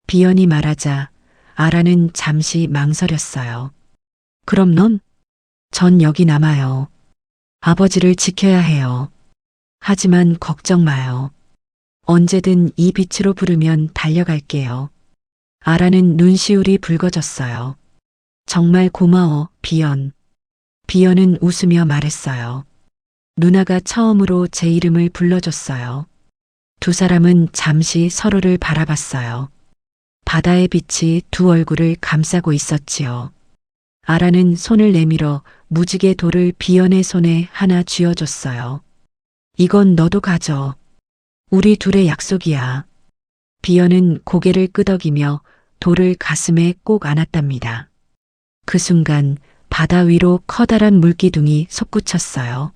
비연이 말하자 아라는 잠시 망설였어요. 그럼 넌? 전 여기 남아요. 아버지를 지켜야 해요. 하지만 걱정 마요. 언제든 이 빛으로 부르면 달려갈게요. 아라는 눈시울이 붉어졌어요. 정말 고마워, 비연. 비연은 웃으며 말했어요. 누나가 처음으로 제 이름을 불러줬어요. 두 사람은 잠시 서로를 바라봤어요. 바다의 빛이 두 얼굴을 감싸고 있었지요. 아라는 손을 내밀어 무지개 돌을 비연의 손에 하나 쥐어줬어요. 이건 너도 가져. 우리 둘의 약속이야. 비연은 고개를 끄덕이며 돌을 가슴에 꼭 안았답니다. 그 순간 바다 위로 커다란 물기둥이 솟구쳤어요.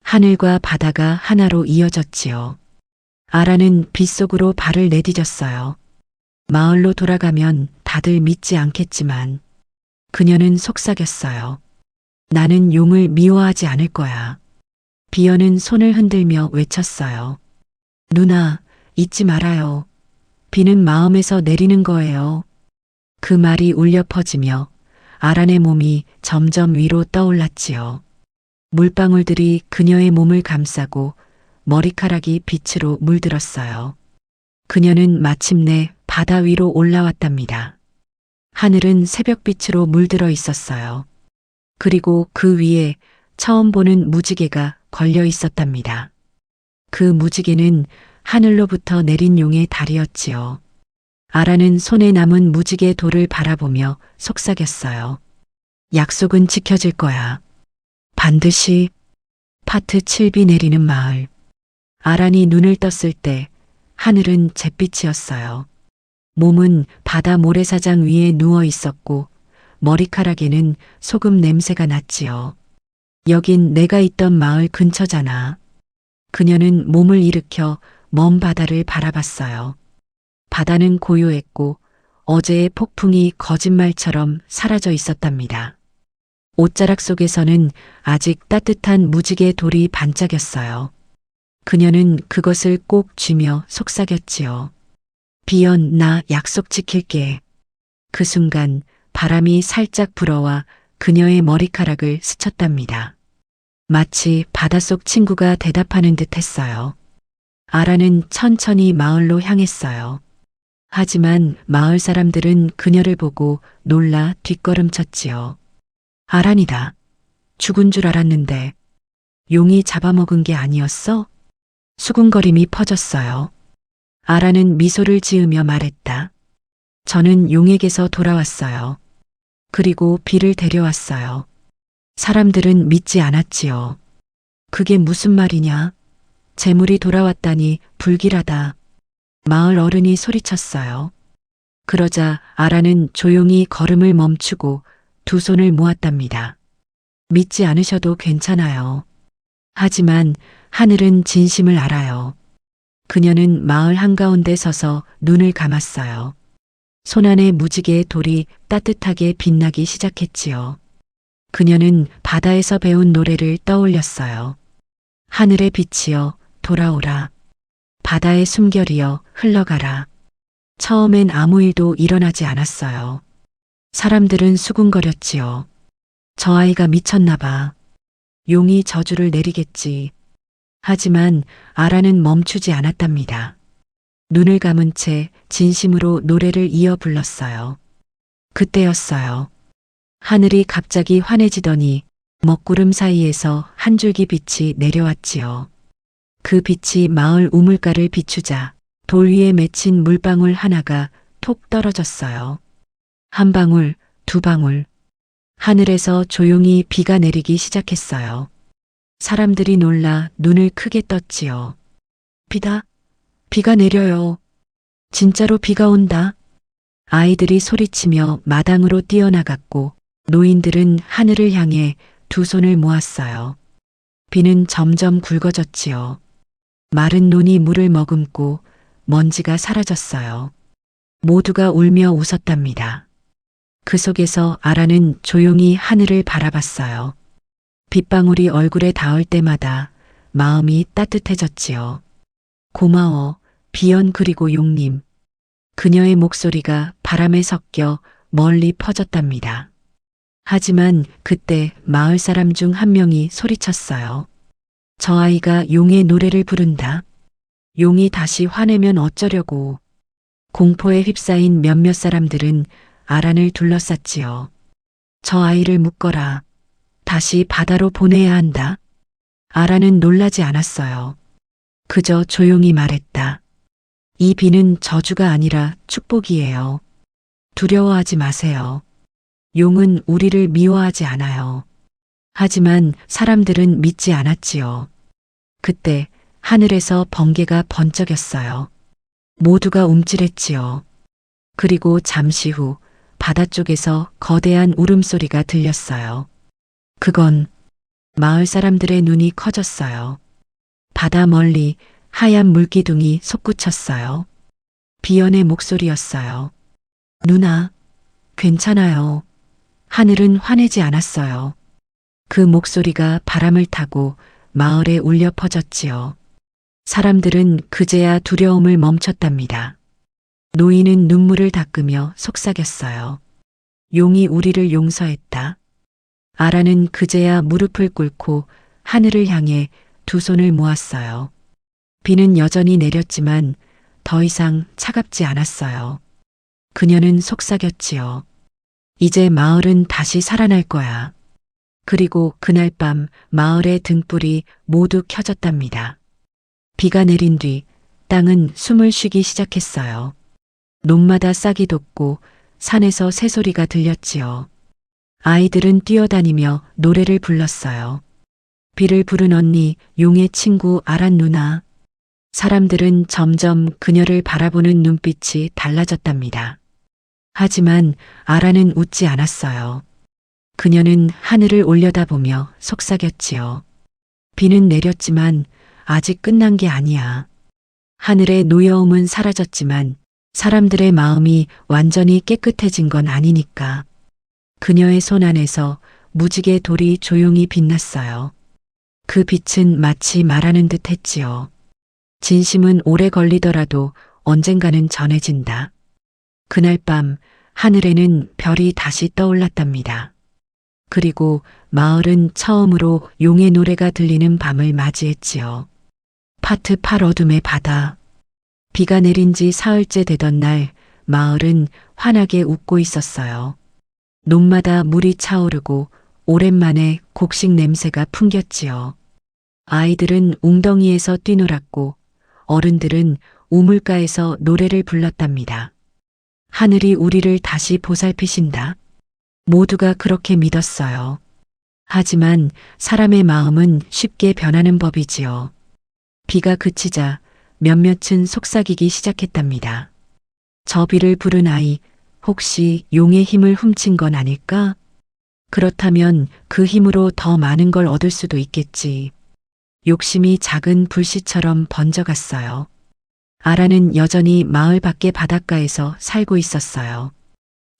하늘과 바다가 하나로 이어졌지요. 아라는 빗속으로 발을 내디뎠어요. 마을로 돌아가면 다들 믿지 않겠지만 그녀는 속삭였어요. 나는 용을 미워하지 않을 거야. 비연은 손을 흔들며 외쳤어요. 누나, 잊지 말아요. 비는 마음에서 내리는 거예요. 그 말이 울려 퍼지며 아란의 몸이 점점 위로 떠올랐지요. 물방울들이 그녀의 몸을 감싸고 머리카락이 빛으로 물들었어요. 그녀는 마침내 바다 위로 올라왔답니다. 하늘은 새벽빛으로 물들어 있었어요. 그리고 그 위에 처음 보는 무지개가 걸려 있었답니다. 그 무지개는 하늘로부터 내린 용의 달이었지요. 아라는 손에 남은 무지개 돌을 바라보며 속삭였어요. 약속은 지켜질 거야. 반드시. 파트 7비 내리는 마을. 아란이 눈을 떴을 때 하늘은 잿빛이었어요. 몸은 바다 모래사장 위에 누워 있었고 머리카락에는 소금 냄새가 났지요. 여긴 내가 있던 마을 근처잖아. 그녀는 몸을 일으켜 먼 바다를 바라봤어요. 바다는 고요했고 어제의 폭풍이 거짓말처럼 사라져 있었답니다. 옷자락 속에서는 아직 따뜻한 무지개 돌이 반짝였어요. 그녀는 그것을 꼭 쥐며 속삭였지요. 비연, 나 약속 지킬게. 그 순간 바람이 살짝 불어와 그녀의 머리카락을 스쳤답니다. 마치 바닷속 친구가 대답하는 듯 했어요. 아라는 천천히 마을로 향했어요. 하지만 마을 사람들은 그녀를 보고 놀라 뒷걸음쳤지요. 아란이다. 죽은 줄 알았는데 용이 잡아먹은 게 아니었어? 수군거림이 퍼졌어요. 아라는 미소를 지으며 말했다. 저는 용에게서 돌아왔어요. 그리고 비를 데려왔어요. 사람들은 믿지 않았지요. 그게 무슨 말이냐? 재물이 돌아왔다니 불길하다. 마을 어른이 소리쳤어요. 그러자 아라는 조용히 걸음을 멈추고 두 손을 모았답니다. 믿지 않으셔도 괜찮아요. 하지만 하늘은 진심을 알아요. 그녀는 마을 한가운데 서서 눈을 감았어요. 손안에 무지개의 돌이 따뜻하게 빛나기 시작했지요. 그녀는 바다에서 배운 노래를 떠올렸어요. 하늘의 빛이여 돌아오라. 바다의 숨결이여 흘러가라. 처음엔 아무 일도 일어나지 않았어요. 사람들은 수군거렸지요. 저 아이가 미쳤나 봐. 용이 저주를 내리겠지. 하지만 아라는 멈추지 않았답니다. 눈을 감은 채 진심으로 노래를 이어 불렀어요. 그때였어요. 하늘이 갑자기 환해지더니 먹구름 사이에서 한 줄기 빛이 내려왔지요. 그 빛이 마을 우물가를 비추자 돌 위에 맺힌 물방울 하나가 톡 떨어졌어요. 한 방울, 두 방울. 하늘에서 조용히 비가 내리기 시작했어요. 사람들이 놀라 눈을 크게 떴지요. 비다. 비가 내려요. 진짜로 비가 온다. 아이들이 소리치며 마당으로 뛰어나갔고 노인들은 하늘을 향해 두 손을 모았어요. 비는 점점 굵어졌지요. 마른 논이 물을 머금고 먼지가 사라졌어요. 모두가 울며 웃었답니다. 그 속에서 아라는 조용히 하늘을 바라봤어요. 빗방울이 얼굴에 닿을 때마다 마음이 따뜻해졌지요. 고마워, 비연 그리고 용님. 그녀의 목소리가 바람에 섞여 멀리 퍼졌답니다. 하지만 그때 마을 사람 중 한 명이 소리쳤어요. 저 아이가 용의 노래를 부른다. 용이 다시 화내면 어쩌려고. 공포에 휩싸인 몇몇 사람들은 아란을 둘러쌌지요. 저 아이를 묶어라. 다시 바다로 보내야 한다. 아란은 놀라지 않았어요. 그저 조용히 말했다. 이 비는 저주가 아니라 축복이에요. 두려워하지 마세요. 용은 우리를 미워하지 않아요. 하지만 사람들은 믿지 않았지요. 그때 하늘에서 번개가 번쩍였어요. 모두가 움찔했지요. 그리고 잠시 후 바다 쪽에서 거대한 울음소리가 들렸어요. 그건 마을 사람들의 눈이 커졌어요. 바다 멀리 하얀 물기둥이 솟구쳤어요. 비연의 목소리였어요. 누나, 괜찮아요. 하늘은 화내지 않았어요. 그 목소리가 바람을 타고 마을에 울려 퍼졌지요. 사람들은 그제야 두려움을 멈췄답니다. 노인은 눈물을 닦으며 속삭였어요. 용이 우리를 용서했다. 아라는 그제야 무릎을 꿇고 하늘을 향해 두 손을 모았어요. 비는 여전히 내렸지만 더 이상 차갑지 않았어요. 그녀는 속삭였지요. 이제 마을은 다시 살아날 거야. 그리고 그날 밤 마을의 등불이 모두 켜졌답니다. 비가 내린 뒤 땅은 숨을 쉬기 시작했어요. 논마다 싹이 돋고 산에서 새소리가 들렸지요. 아이들은 뛰어다니며 노래를 불렀어요. 비를 부른 언니, 용의 친구 아란 누나. 사람들은 점점 그녀를 바라보는 눈빛이 달라졌답니다. 하지만 아란은 웃지 않았어요. 그녀는 하늘을 올려다보며 속삭였지요. 비는 내렸지만 아직 끝난 게 아니야. 하늘의 노여움은 사라졌지만 사람들의 마음이 완전히 깨끗해진 건 아니니까. 그녀의 손 안에서 무지개 돌이 조용히 빛났어요. 그 빛은 마치 말하는 듯 했지요. 진심은 오래 걸리더라도 언젠가는 전해진다. 그날 밤 하늘에는 별이 다시 떠올랐답니다. 그리고 마을은 처음으로 용의 노래가 들리는 밤을 맞이했지요. 파트 8 어둠의 바다. 비가 내린 지 사흘째 되던 날 마을은 환하게 웃고 있었어요. 논마다 물이 차오르고 오랜만에 곡식 냄새가 풍겼지요. 아이들은 웅덩이에서 뛰놀았고 어른들은 우물가에서 노래를 불렀답니다. 하늘이 우리를 다시 보살피신다. 모두가 그렇게 믿었어요. 하지만 사람의 마음은 쉽게 변하는 법이지요. 비가 그치자 몇몇은 속삭이기 시작했답니다. 저 비를 부른 아이, 혹시 용의 힘을 훔친 건 아닐까? 그렇다면 그 힘으로 더 많은 걸 얻을 수도 있겠지. 욕심이 작은 불씨처럼 번져갔어요. 아라는 여전히 마을 밖의 바닷가에서 살고 있었어요.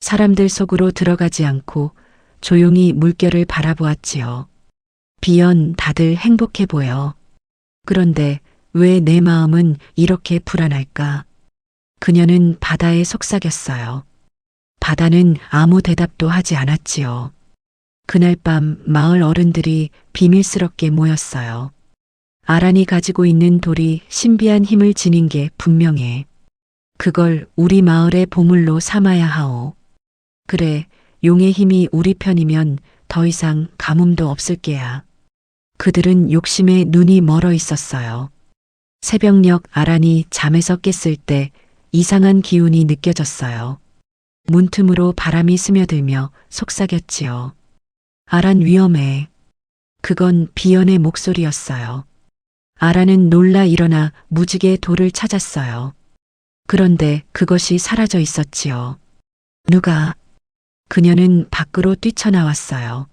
사람들 속으로 들어가지 않고 조용히 물결을 바라보았지요. 비연 다들 행복해 보여. 그런데 왜 내 마음은 이렇게 불안할까? 그녀는 바다에 속삭였어요. 바다는 아무 대답도 하지 않았지요. 그날 밤 마을 어른들이 비밀스럽게 모였어요. 아란이 가지고 있는 돌이 신비한 힘을 지닌 게 분명해. 그걸 우리 마을의 보물로 삼아야 하오. 그래, 용의 힘이 우리 편이면 더 이상 가뭄도 없을 게야. 그들은 욕심에 눈이 멀어 있었어요. 새벽녘 아란이 잠에서 깼을 때 이상한 기운이 느껴졌어요. 문틈으로 바람이 스며들며 속삭였지요. 아란 위험해. 그건 비연의 목소리였어요. 아란은 놀라 일어나 무지개 돌을 찾았어요. 그런데 그것이 사라져 있었지요. 누가? 그녀는 밖으로 뛰쳐나왔어요.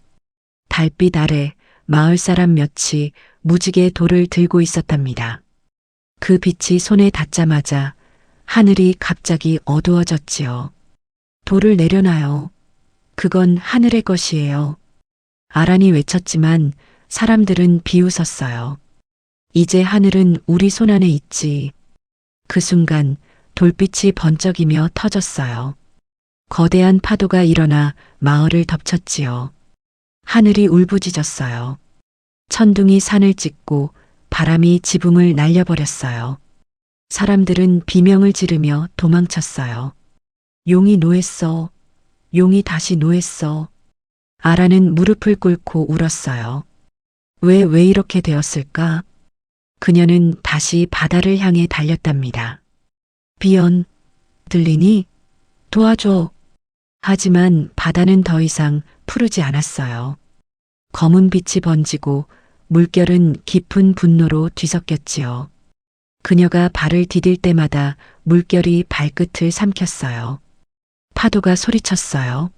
달빛 아래 마을 사람 몇이 무지개 돌을 들고 있었답니다. 그 빛이 손에 닿자마자 하늘이 갑자기 어두워졌지요. 돌을 내려놔요. 그건 하늘의 것이에요. 아란이 외쳤지만 사람들은 비웃었어요. 이제 하늘은 우리 손 안에 있지. 그 순간 돌빛이 번쩍이며 터졌어요. 거대한 파도가 일어나 마을을 덮쳤지요. 하늘이 울부짖었어요. 천둥이 산을 찍고 바람이 지붕을 날려버렸어요. 사람들은 비명을 지르며 도망쳤어요. 용이 노했어. 용이 다시 노했어. 아라는 무릎을 꿇고 울었어요. 왜 이렇게 되었을까? 그녀는 다시 바다를 향해 달렸답니다. 비연, 들리니? 도와줘. 하지만 바다는 더 이상 푸르지 않았어요. 검은 빛이 번지고 물결은 깊은 분노로 뒤섞였지요. 그녀가 발을 디딜 때마다 물결이 발끝을 삼켰어요. 파도가 소리쳤어요.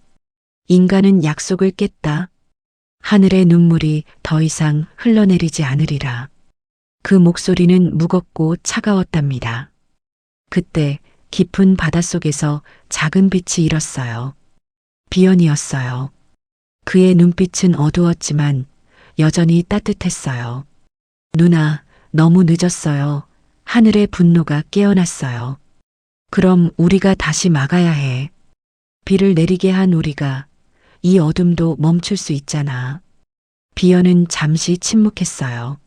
인간은 약속을 깼다. 하늘의 눈물이 더 이상 흘러내리지 않으리라. 그 목소리는 무겁고 차가웠답니다. 그때 깊은 바닷속에서 작은 빛이 일었어요. 비연이었어요. 그의 눈빛은 어두웠지만 여전히 따뜻했어요. 누나, 너무 늦었어요. 하늘의 분노가 깨어났어요. 그럼 우리가 다시 막아야 해. 비를 내리게 한 우리가 이 어둠도 멈출 수 있잖아. 비연은 잠시 침묵했어요.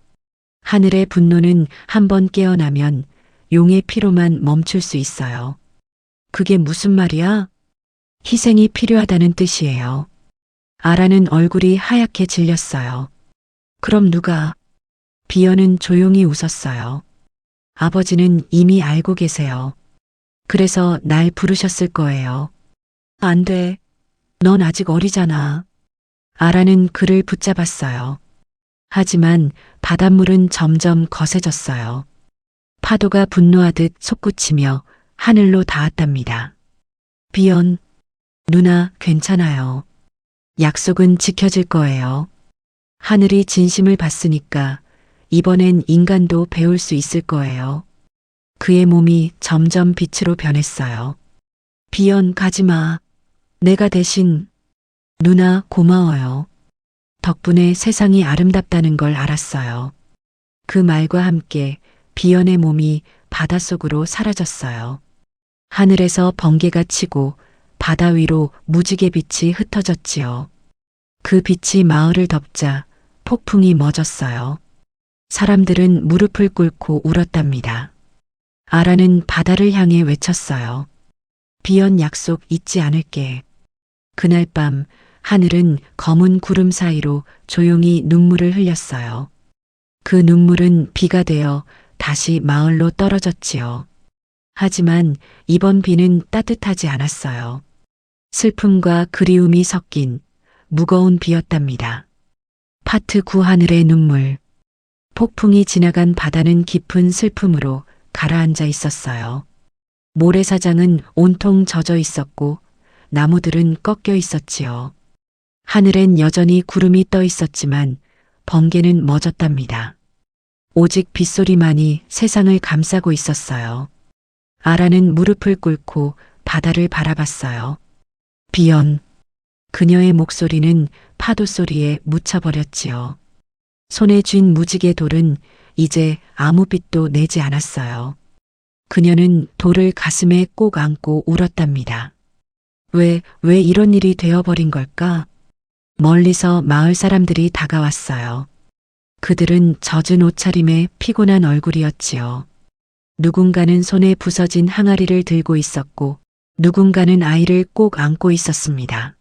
하늘의 분노는 한번 깨어나면 용의 피로만 멈출 수 있어요. 그게 무슨 말이야? 희생이 필요하다는 뜻이에요. 아라는 얼굴이 하얗게 질렸어요. 그럼 누가? 비연은 조용히 웃었어요. 아버지는 이미 알고 계세요. 그래서 날 부르셨을 거예요. 안 돼. 넌 아직 어리잖아. 아라는 그를 붙잡았어요. 하지만 바닷물은 점점 거세졌어요. 파도가 분노하듯 솟구치며 하늘로 닿았답니다. 비연, 누나 괜찮아요. 약속은 지켜질 거예요. 하늘이 진심을 봤으니까 이번엔 인간도 배울 수 있을 거예요. 그의 몸이 점점 빛으로 변했어요. 비연 가지마. 내가 대신. 누나 고마워요. 덕분에 세상이 아름답다는 걸 알았어요. 그 말과 함께 비연의 몸이 바닷속으로 사라졌어요. 하늘에서 번개가 치고 바다 위로 무지개 빛이 흩어졌지요. 그 빛이 마을을 덮자 폭풍이 멎었어요. 사람들은 무릎을 꿇고 울었답니다. 아라는 바다를 향해 외쳤어요. 비연 약속 잊지 않을게. 그날 밤 하늘은 검은 구름 사이로 조용히 눈물을 흘렸어요. 그 눈물은 비가 되어 다시 마을로 떨어졌지요. 하지만 이번 비는 따뜻하지 않았어요. 슬픔과 그리움이 섞인 무거운 비였답니다. 파트 9 하늘의 눈물. 폭풍이 지나간 바다는 깊은 슬픔으로 가라앉아 있었어요. 모래사장은 온통 젖어 있었고 나무들은 꺾여 있었지요. 하늘엔 여전히 구름이 떠 있었지만 번개는 멎었답니다. 오직 빗소리만이 세상을 감싸고 있었어요. 아라는 무릎을 꿇고 바다를 바라봤어요. 비연. 그녀의 목소리는 파도 소리에 묻혀버렸지요. 손에 쥔 무지개 돌은 이제 아무 빛도 내지 않았어요. 그녀는 돌을 가슴에 꼭 안고 울었답니다. 왜 이런 일이 되어버린 걸까? 멀리서 마을 사람들이 다가왔어요. 그들은 젖은 옷차림에 피곤한 얼굴이었지요. 누군가는 손에 부서진 항아리를 들고 있었고 누군가는 아이를 꼭 안고 있었습니다.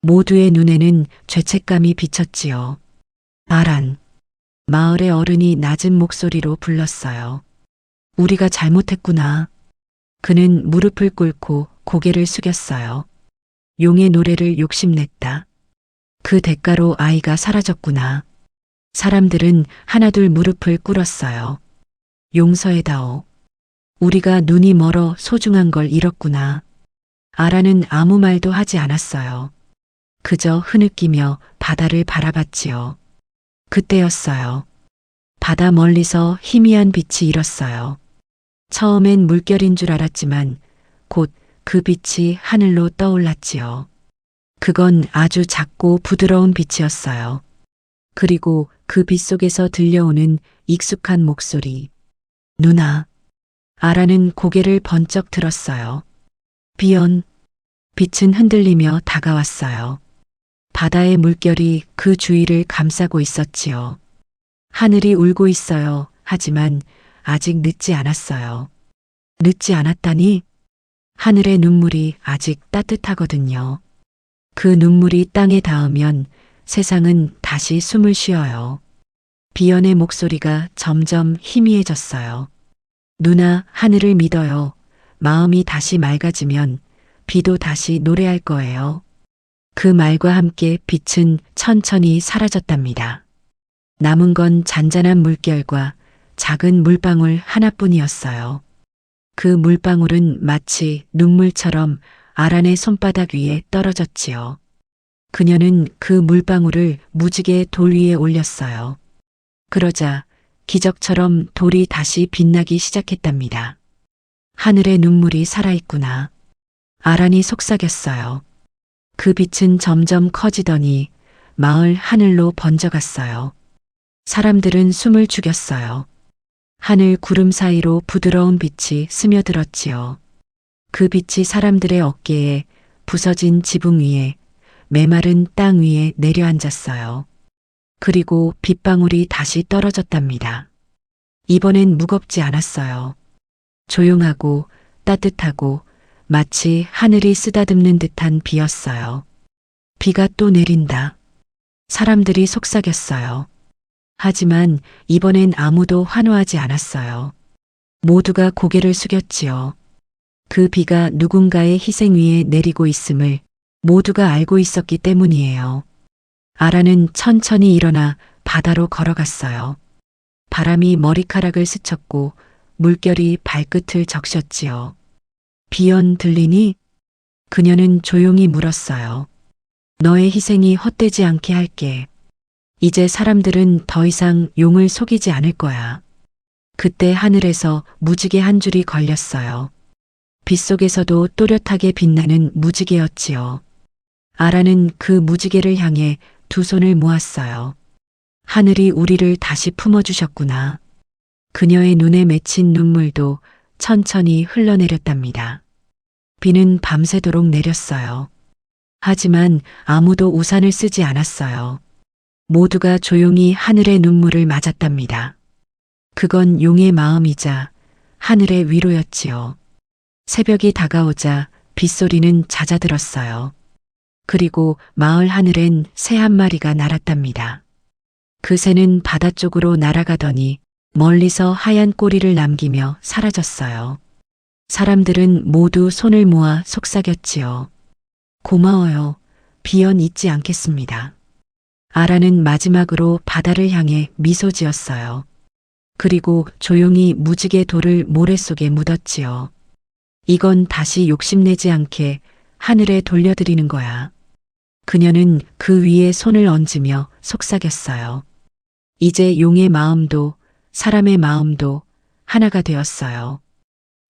모두의 눈에는 죄책감이 비쳤지요. 아란. 마을의 어른이 낮은 목소리로 불렀어요. 우리가 잘못했구나. 그는 무릎을 꿇고 고개를 숙였어요. 용의 노래를 욕심냈다. 그 대가로 아이가 사라졌구나. 사람들은 하나둘 무릎을 꿇었어요. 용서해다오. 우리가 눈이 멀어 소중한 걸 잃었구나. 아라는 아무 말도 하지 않았어요. 그저 흐느끼며 바다를 바라봤지요. 그때였어요. 바다 멀리서 희미한 빛이 일었어요. 처음엔 물결인 줄 알았지만 곧 그 빛이 하늘로 떠올랐지요. 그건 아주 작고 부드러운 빛이었어요. 그리고 그 빛 속에서 들려오는 익숙한 목소리. 누나. 아라는 고개를 번쩍 들었어요. 비연. 빛은 흔들리며 다가왔어요. 바다의 물결이 그 주위를 감싸고 있었지요. 하늘이 울고 있어요. 하지만 아직 늦지 않았어요. 늦지 않았다니? 하늘의 눈물이 아직 따뜻하거든요. 그 눈물이 땅에 닿으면 세상은 다시 숨을 쉬어요. 비연의 목소리가 점점 희미해졌어요. 누나, 하늘을 믿어요. 마음이 다시 맑아지면 비도 다시 노래할 거예요. 그 말과 함께 빛은 천천히 사라졌답니다. 남은 건 잔잔한 물결과 작은 물방울 하나뿐이었어요. 그 물방울은 마치 눈물처럼 아란의 손바닥 위에 떨어졌지요. 그녀는 그 물방울을 무지개 돌 위에 올렸어요. 그러자 기적처럼 돌이 다시 빛나기 시작했답니다. 하늘의 눈물이 살아있구나. 아란이 속삭였어요. 그 빛은 점점 커지더니 마을 하늘로 번져갔어요. 사람들은 숨을 죽였어요. 하늘 구름 사이로 부드러운 빛이 스며들었지요. 그 빛이 사람들의 어깨에, 부서진 지붕 위에, 메마른 땅 위에 내려앉았어요. 그리고 빗방울이 다시 떨어졌답니다. 이번엔 무겁지 않았어요. 조용하고 따뜻하고 마치 하늘이 쓰다듬는 듯한 비였어요. 비가 또 내린다. 사람들이 속삭였어요. 하지만 이번엔 아무도 환호하지 않았어요. 모두가 고개를 숙였지요. 그 비가 누군가의 희생 위에 내리고 있음을 모두가 알고 있었기 때문이에요. 아라는 천천히 일어나 바다로 걸어갔어요. 바람이 머리카락을 스쳤고 물결이 발끝을 적셨지요. 비연 들리니? 그녀는 조용히 물었어요. 너의 희생이 헛되지 않게 할게. 이제 사람들은 더 이상 용을 속이지 않을 거야. 그때 하늘에서 무지개 한 줄이 걸렸어요. 빗속에서도 또렷하게 빛나는 무지개였지요. 아라는 그 무지개를 향해 두 손을 모았어요. 하늘이 우리를 다시 품어주셨구나. 그녀의 눈에 맺힌 눈물도 천천히 흘러내렸답니다. 비는 밤새도록 내렸어요. 하지만 아무도 우산을 쓰지 않았어요. 모두가 조용히 하늘의 눈물을 맞았답니다. 그건 용의 마음이자 하늘의 위로였지요. 새벽이 다가오자 빗소리는 잦아들었어요. 그리고 마을 하늘엔 새 한 마리가 날았답니다. 그 새는 바다 쪽으로 날아가더니 멀리서 하얀 꼬리를 남기며 사라졌어요. 사람들은 모두 손을 모아 속삭였지요. 고마워요. 비연 잊지 않겠습니다. 아라는 마지막으로 바다를 향해 미소 지었어요. 그리고 조용히 무지개 돌을 모래 속에 묻었지요. 이건 다시 욕심내지 않게 하늘에 돌려드리는 거야. 그녀는 그 위에 손을 얹으며 속삭였어요. 이제 용의 마음도 사람의 마음도 하나가 되었어요.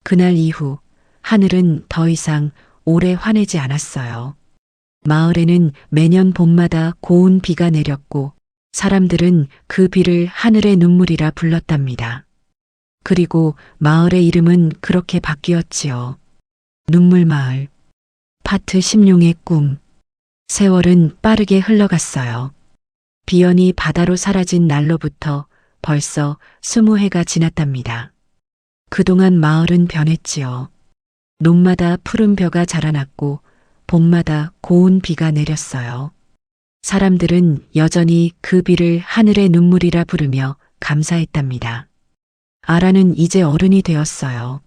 그날 이후 하늘은 더 이상 오래 화내지 않았어요. 마을에는 매년 봄마다 고운 비가 내렸고 사람들은 그 비를 하늘의 눈물이라 불렀답니다. 그리고 마을의 이름은 그렇게 바뀌었지요. 눈물마을. 파트 심룡의 꿈. 세월은 빠르게 흘러갔어요. 비연이 바다로 사라진 날로부터 벌써 20해가 지났답니다. 그동안 마을은 변했지요. 논마다 푸른 벼가 자라났고 봄마다 고운 비가 내렸어요. 사람들은 여전히 그 비를 하늘의 눈물이라 부르며 감사했답니다. 아라는 이제 어른이 되었어요.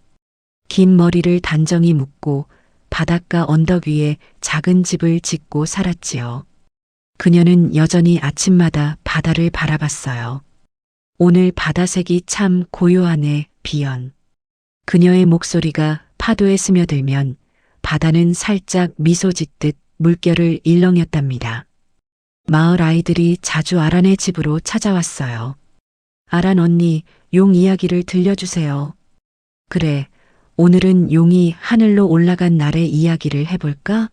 긴 머리를 단정히 묶고 바닷가 언덕 위에 작은 집을 짓고 살았지요. 그녀는 여전히 아침마다 바다를 바라봤어요. 오늘 바다색이 참 고요하네, 비연. 그녀의 목소리가 파도에 스며들면 바다는 살짝 미소 짓듯 물결을 일렁였답니다. 마을 아이들이 자주 아란의 집으로 찾아왔어요. 아란 언니, 용 이야기를 들려주세요. 그래, 오늘은 용이 하늘로 올라간 날의 이야기를 해볼까?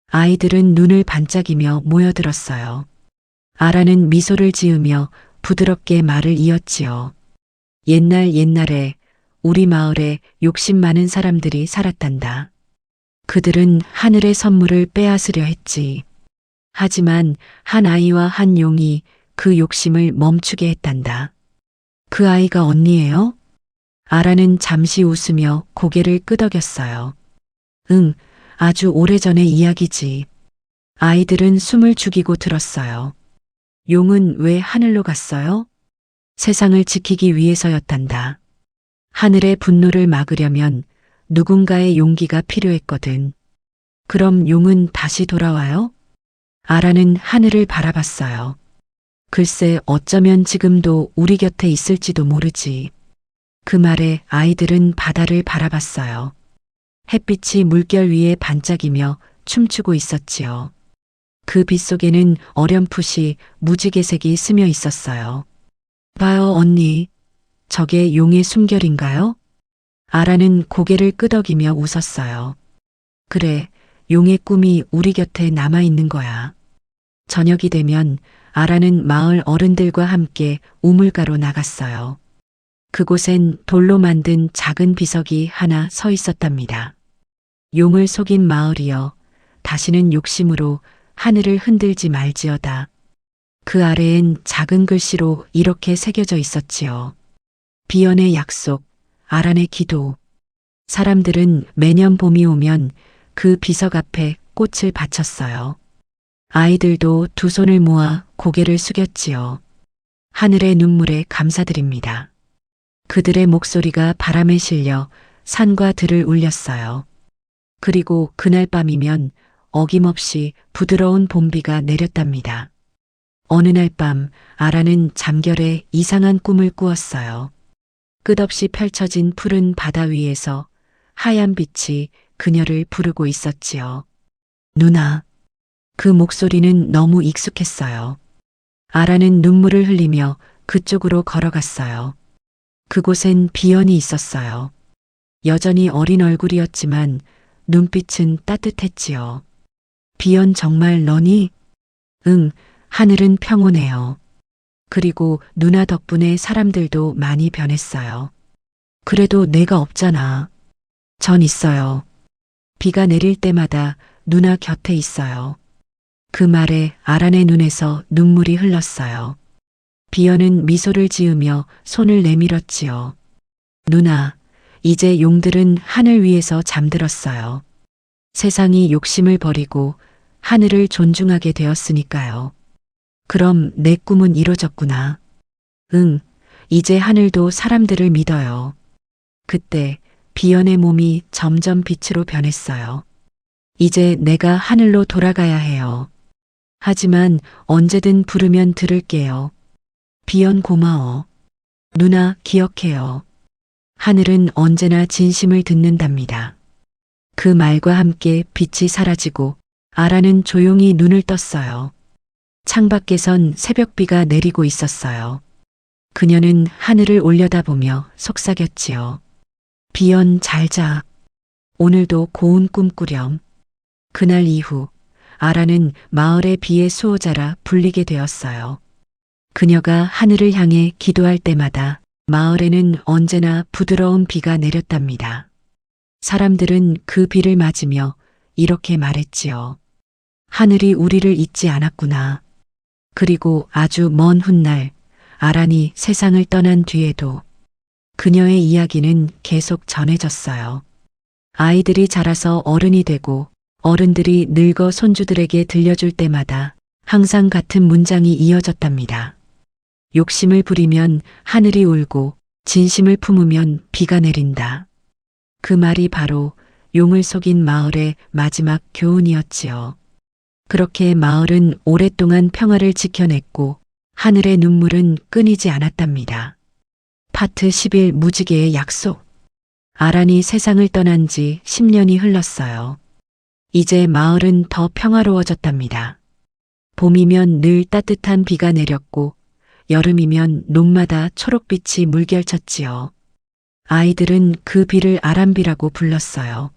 아이들은 눈을 반짝이며 모여들었어요. 아란은 미소를 지으며 부드럽게 말을 이었지요. 옛날에 우리 마을에 욕심 많은 사람들이 살았단다. 그들은 하늘의 선물을 빼앗으려 했지. 하지만 한 아이와 한 용이 그 욕심을 멈추게 했단다. 그 아이가 언니예요? 아라는 잠시 웃으며 고개를 끄덕였어요. 응, 아주 오래전의 이야기지. 아이들은 숨을 죽이고 들었어요. 용은 왜 하늘로 갔어요? 세상을 지키기 위해서였단다. 하늘의 분노를 막으려면 누군가의 용기가 필요했거든. 그럼 용은 다시 돌아와요? 아라는 하늘을 바라봤어요. 글쎄 어쩌면 지금도 우리 곁에 있을지도 모르지. 그 말에 아이들은 바다를 바라봤어요. 햇빛이 물결 위에 반짝이며 춤추고 있었지요. 그 빛 속에는 어렴풋이 무지개색이 스며 있었어요. 봐요, 언니. 저게 용의 숨결인가요? 아라는 고개를 끄덕이며 웃었어요. 그래, 용의 꿈이 우리 곁에 남아있는 거야. 저녁이 되면 아라는 마을 어른들과 함께 우물가로 나갔어요. 그곳엔 돌로 만든 작은 비석이 하나 서 있었답니다. 용을 속인 마을이여, 다시는 욕심으로 하늘을 흔들지 말지어다. 그 아래엔 작은 글씨로 이렇게 새겨져 있었지요. 비연의 약속, 아란의 기도. 사람들은 매년 봄이 오면 그 비석 앞에 꽃을 바쳤어요. 아이들도 두 손을 모아 고개를 숙였지요. 하늘의 눈물에 감사드립니다. 그들의 목소리가 바람에 실려 산과 들을 울렸어요. 그리고 그날 밤이면 어김없이 부드러운 봄비가 내렸답니다. 어느 날 밤 아라는 잠결에 이상한 꿈을 꾸었어요. 끝없이 펼쳐진 푸른 바다 위에서 하얀 빛이 그녀를 부르고 있었지요. 누나. 그 목소리는 너무 익숙했어요. 아라는 눈물을 흘리며 그쪽으로 걸어갔어요. 그곳엔 비연이 있었어요. 여전히 어린 얼굴이었지만 눈빛은 따뜻했지요. 비연 정말 너니? 응, 하늘은 평온해요. 그리고 누나 덕분에 사람들도 많이 변했어요. 그래도 내가 없잖아. 전 있어요. 비가 내릴 때마다 누나 곁에 있어요. 그 말에 아란의 눈에서 눈물이 흘렀어요. 비연은 미소를 지으며 손을 내밀었지요. 누나, 이제 용들은 하늘 위에서 잠들었어요. 세상이 욕심을 버리고 하늘을 존중하게 되었으니까요. 그럼 내 꿈은 이루어졌구나. 응, 이제 하늘도 사람들을 믿어요. 그때 비연의 몸이 점점 빛으로 변했어요. 이제 내가 하늘로 돌아가야 해요. 하지만 언제든 부르면 들을게요. 비연 고마워. 누나 기억해요. 하늘은 언제나 진심을 듣는답니다. 그 말과 함께 빛이 사라지고 아라는 조용히 눈을 떴어요. 창밖에선 새벽비가 내리고 있었어요. 그녀는 하늘을 올려다보며 속삭였지요. 비연 잘 자. 오늘도 고운 꿈 꾸렴. 그날 이후 아라는 마을의 비의 수호자라 불리게 되었어요. 그녀가 하늘을 향해 기도할 때마다 마을에는 언제나 부드러운 비가 내렸답니다. 사람들은 그 비를 맞으며 이렇게 말했지요. 하늘이 우리를 잊지 않았구나. 그리고 아주 먼 훗날 아란이 세상을 떠난 뒤에도 그녀의 이야기는 계속 전해졌어요. 아이들이 자라서 어른이 되고 어른들이 늙어 손주들에게 들려줄 때마다 항상 같은 문장이 이어졌답니다. 욕심을 부리면 하늘이 울고 진심을 품으면 비가 내린다. 그 말이 바로 용을 속인 마을의 마지막 교훈이었지요. 그렇게 마을은 오랫동안 평화를 지켜냈고 하늘의 눈물은 끊이지 않았답니다. 파트 11 무지개의 약속. 아란이 세상을 떠난 지 10년이 흘렀어요. 이제 마을은 더 평화로워졌답니다. 봄이면 늘 따뜻한 비가 내렸고 여름이면 논마다 초록빛이 물결쳤지요. 아이들은 그 비를 아람비라고 불렀어요.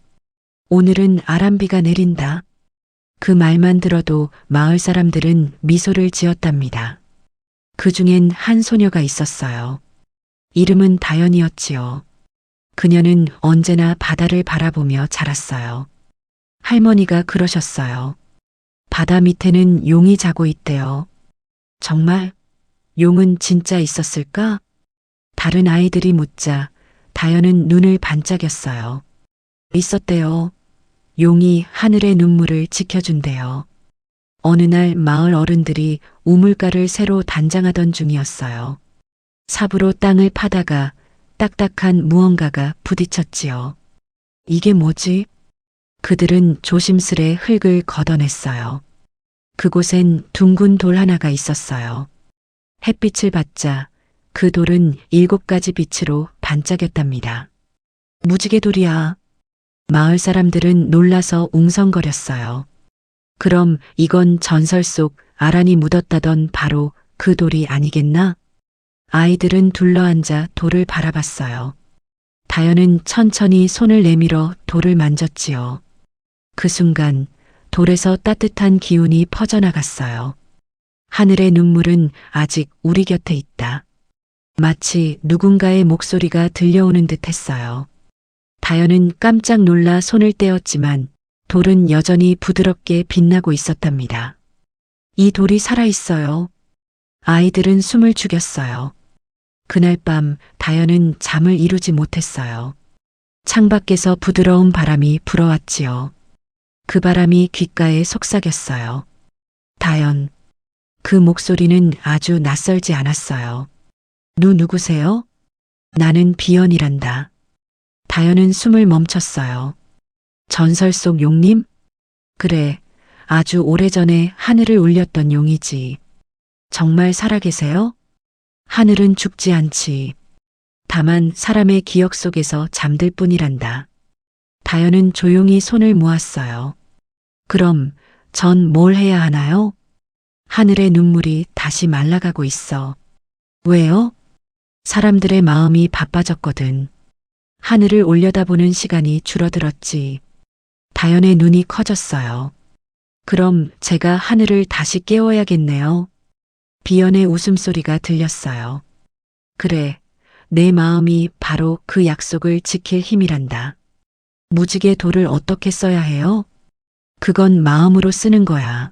오늘은 아람비가 내린다. 그 말만 들어도 마을 사람들은 미소를 지었답니다. 그 중엔 한 소녀가 있었어요. 이름은 다연이었지요. 그녀는 언제나 바다를 바라보며 자랐어요. 할머니가 그러셨어요. 바다 밑에는 용이 자고 있대요. 정말? 용은 진짜 있었을까? 다른 아이들이 묻자 다연은 눈을 반짝였어요. 있었대요. 용이 하늘의 눈물을 지켜준대요. 어느 날 마을 어른들이 우물가를 새로 단장하던 중이었어요. 삽으로 땅을 파다가 딱딱한 무언가가 부딪혔지요. 이게 뭐지? 그들은 조심스레 흙을 걷어냈어요. 그곳엔 둥근 돌 하나가 있었어요. 햇빛을 받자 그 돌은 7가지 빛으로 반짝였답니다. 무지개돌이야. 마을 사람들은 놀라서 웅성거렸어요. 그럼 이건 전설 속 아란이 묻었다던 바로 그 돌이 아니겠나? 아이들은 둘러앉아 돌을 바라봤어요. 다연은 천천히 손을 내밀어 돌을 만졌지요. 그 순간 돌에서 따뜻한 기운이 퍼져나갔어요. 하늘의 눈물은 아직 우리 곁에 있다. 마치 누군가의 목소리가 들려오는 듯 했어요. 다연은 깜짝 놀라 손을 떼었지만 돌은 여전히 부드럽게 빛나고 있었답니다. 이 돌이 살아있어요. 아이들은 숨을 죽였어요. 그날 밤 다연은 잠을 이루지 못했어요. 창밖에서 부드러운 바람이 불어왔지요. 그 바람이 귓가에 속삭였어요. 다연. 그 목소리는 아주 낯설지 않았어요. 누구세요? 나는 비연이란다. 다연은 숨을 멈췄어요. 전설 속 용님? 그래, 아주 오래전에 하늘을 울렸던 용이지. 정말 살아계세요? 하늘은 죽지 않지. 다만 사람의 기억 속에서 잠들 뿐이란다. 다연은 조용히 손을 모았어요. 그럼 전 뭘 해야 하나요? 하늘의 눈물이 다시 말라가고 있어. 왜요? 사람들의 마음이 바빠졌거든. 하늘을 올려다보는 시간이 줄어들었지. 다연의 눈이 커졌어요. 그럼 제가 하늘을 다시 깨워야겠네요. 비연의 웃음소리가 들렸어요. 그래, 내 마음이 바로 그 약속을 지킬 힘이란다. 무지개 돌을 어떻게 써야 해요? 그건 마음으로 쓰는 거야.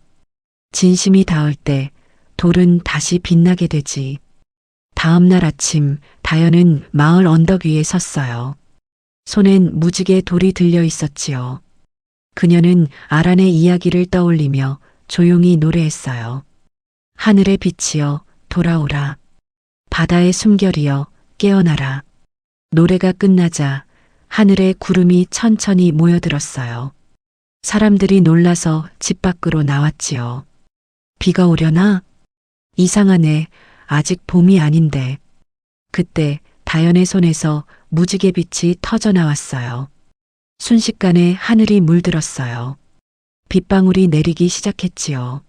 진심이 닿을 때 돌은 다시 빛나게 되지. 다음 날 아침 다연은 마을 언덕 위에 섰어요. 손엔 무지개 돌이 들려 있었지요. 그녀는 아란의 이야기를 떠올리며 조용히 노래했어요. 하늘의 빛이여 돌아오라. 바다의 숨결이여 깨어나라. 노래가 끝나자 하늘에 구름이 천천히 모여들었어요. 사람들이 놀라서 집 밖으로 나왔지요. 비가 오려나? 이상하네. 아직 봄이 아닌데. 그때 다연의 손에서 무지개 빛이 터져 나왔어요. 순식간에 하늘이 물들었어요. 빗방울이 내리기 시작했지요.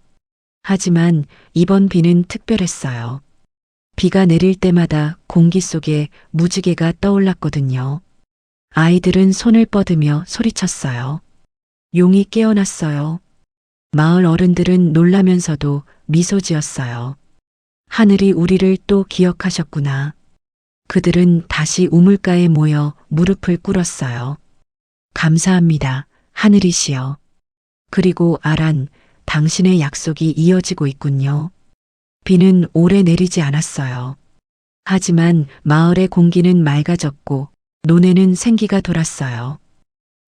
하지만 이번 비는 특별했어요. 비가 내릴 때마다 공기 속에 무지개가 떠올랐거든요. 아이들은 손을 뻗으며 소리쳤어요. 용이 깨어났어요. 마을 어른들은 놀라면서도 미소 지었어요. 하늘이 우리를 또 기억하셨구나. 그들은 다시 우물가에 모여 무릎을 꿇었어요. 감사합니다, 하늘이시여. 그리고 아란, 당신의 약속이 이어지고 있군요. 비는 오래 내리지 않았어요. 하지만 마을의 공기는 맑아졌고 논에는 생기가 돌았어요.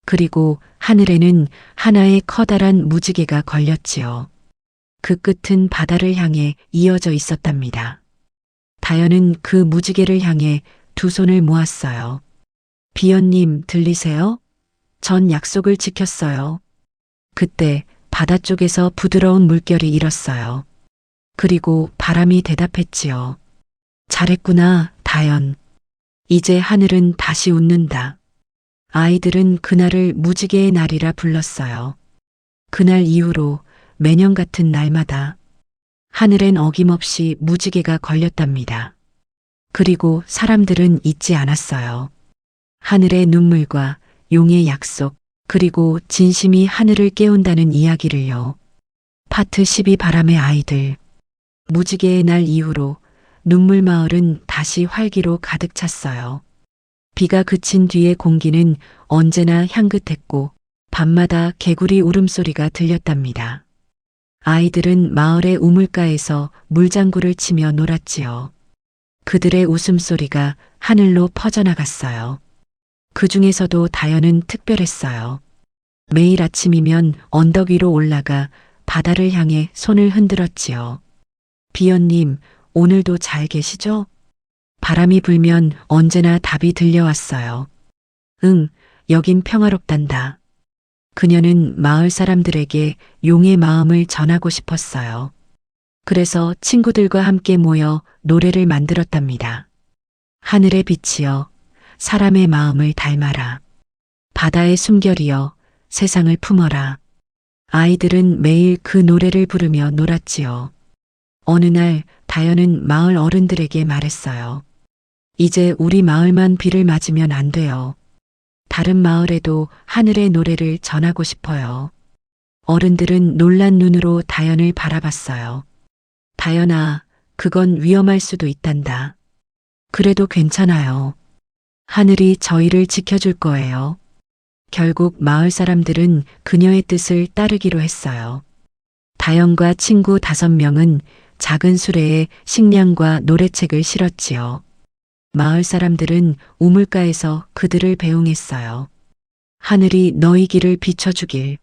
그리고 하늘에는 하나의 커다란 무지개가 걸렸지요. 그 끝은 바다를 향해 이어져 있었답니다. 다연은 그 무지개를 향해 두 손을 모았어요. 비연님 들리세요? 전 약속을 지켰어요. 그때 바다 쪽에서 부드러운 물결이 일었어요. 그리고 바람이 대답했지요. 잘했구나, 다연. 이제 하늘은 다시 웃는다. 아이들은 그날을 무지개의 날이라 불렀어요. 그날 이후로 매년 같은 날마다 하늘엔 어김없이 무지개가 걸렸답니다. 그리고 사람들은 잊지 않았어요. 하늘의 눈물과 용의 약속, 그리고 진심이 하늘을 깨운다는 이야기를요. 파트 12 바람의 아이들. 무지개의 날 이후로 눈물마을은 다시 활기로 가득 찼어요. 비가 그친 뒤의 공기는 언제나 향긋했고 밤마다 개구리 울음소리가 들렸답니다. 아이들은 마을의 우물가에서 물장구를 치며 놀았지요. 그들의 웃음소리가 하늘로 퍼져나갔어요. 그 중에서도 다연은 특별했어요. 매일 아침이면 언덕 위로 올라가 바다를 향해 손을 흔들었지요. 비연님, 오늘도 잘 계시죠? 바람이 불면 언제나 답이 들려왔어요. 응, 여긴 평화롭단다. 그녀는 마을 사람들에게 용의 마음을 전하고 싶었어요. 그래서 친구들과 함께 모여 노래를 만들었답니다. 하늘의 빛이여, 사람의 마음을 닮아라. 바다의 숨결이여, 세상을 품어라. 아이들은 매일 그 노래를 부르며 놀았지요. 어느 날 다연은 마을 어른들에게 말했어요. 이제 우리 마을만 비를 맞으면 안 돼요. 다른 마을에도 하늘의 노래를 전하고 싶어요. 어른들은 놀란 눈으로 다연을 바라봤어요. 다연아, 그건 위험할 수도 있단다. 그래도 괜찮아요. 하늘이 저희를 지켜줄 거예요. 결국 마을 사람들은 그녀의 뜻을 따르기로 했어요. 다연과 친구 5명은 작은 수레에 식량과 노래책을 실었지요. 마을 사람들은 우물가에서 그들을 배웅했어요. 하늘이 너희 길을 비춰주길.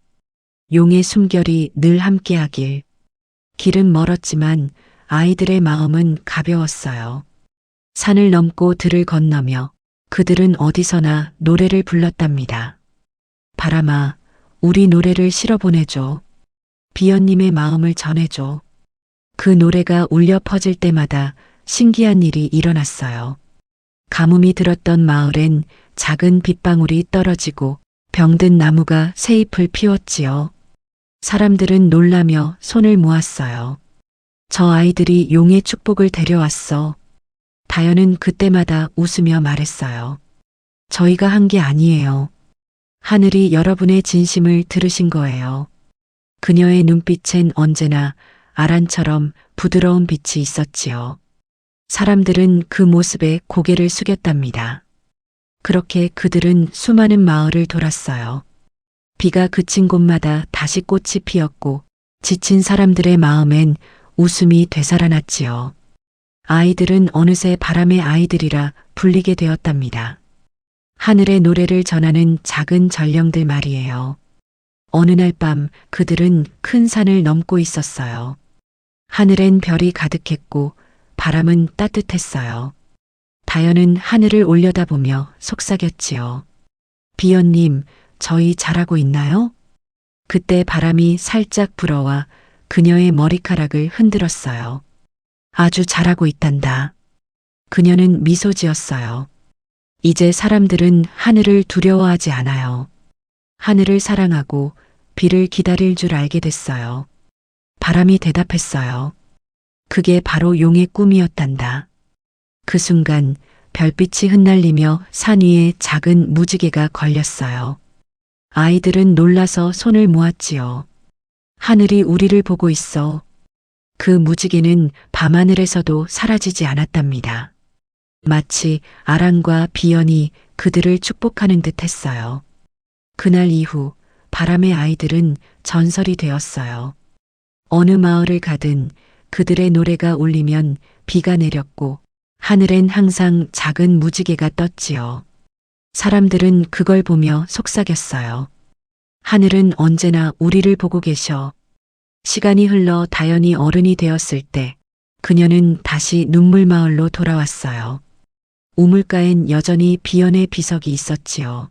용의 숨결이 늘 함께하길. 길은 멀었지만 아이들의 마음은 가벼웠어요. 산을 넘고 들을 건너며 그들은 어디서나 노래를 불렀답니다. 바람아, 우리 노래를 실어 보내줘. 비연님의 마음을 전해줘. 그 노래가 울려 퍼질 때마다 신기한 일이 일어났어요. 가뭄이 들었던 마을엔 작은 빗방울이 떨어지고 병든 나무가 새 잎을 피웠지요. 사람들은 놀라며 손을 모았어요. 저 아이들이 용의 축복을 데려왔어. 다연은 그때마다 웃으며 말했어요. 저희가 한 게 아니에요. 하늘이 여러분의 진심을 들으신 거예요. 그녀의 눈빛엔 언제나 아란처럼 부드러운 빛이 있었지요. 사람들은 그 모습에 고개를 숙였답니다. 그렇게 그들은 수많은 마을을 돌았어요. 비가 그친 곳마다 다시 꽃이 피었고 지친 사람들의 마음엔 웃음이 되살아났지요. 아이들은 어느새 바람의 아이들이라 불리게 되었답니다. 하늘의 노래를 전하는 작은 전령들 말이에요. 어느 날 밤 그들은 큰 산을 넘고 있었어요. 하늘엔 별이 가득했고 바람은 따뜻했어요. 다연은 하늘을 올려다보며 속삭였지요. 비연님, 저희 잘하고 있나요? 그때 바람이 살짝 불어와 그녀의 머리카락을 흔들었어요. 아주 잘하고 있단다. 그녀는 미소 지었어요. 이제 사람들은 하늘을 두려워하지 않아요. 하늘을 사랑하고 비를 기다릴 줄 알게 됐어요. 바람이 대답했어요. 그게 바로 용의 꿈이었단다. 그 순간 별빛이 흩날리며 산 위에 작은 무지개가 걸렸어요. 아이들은 놀라서 손을 모았지요. 하늘이 우리를 보고 있어. 그 무지개는 밤하늘에서도 사라지지 않았답니다. 마치 아란과 비연이 그들을 축복하는 듯 했어요. 그날 이후 바람의 아이들은 전설이 되었어요. 어느 마을을 가든 그들의 노래가 울리면 비가 내렸고 하늘엔 항상 작은 무지개가 떴지요. 사람들은 그걸 보며 속삭였어요. 하늘은 언제나 우리를 보고 계셔. 시간이 흘러 다연이 어른이 되었을 때 그녀는 다시 눈물마을로 돌아왔어요. 우물가엔 여전히 비연의 비석이 있었지요.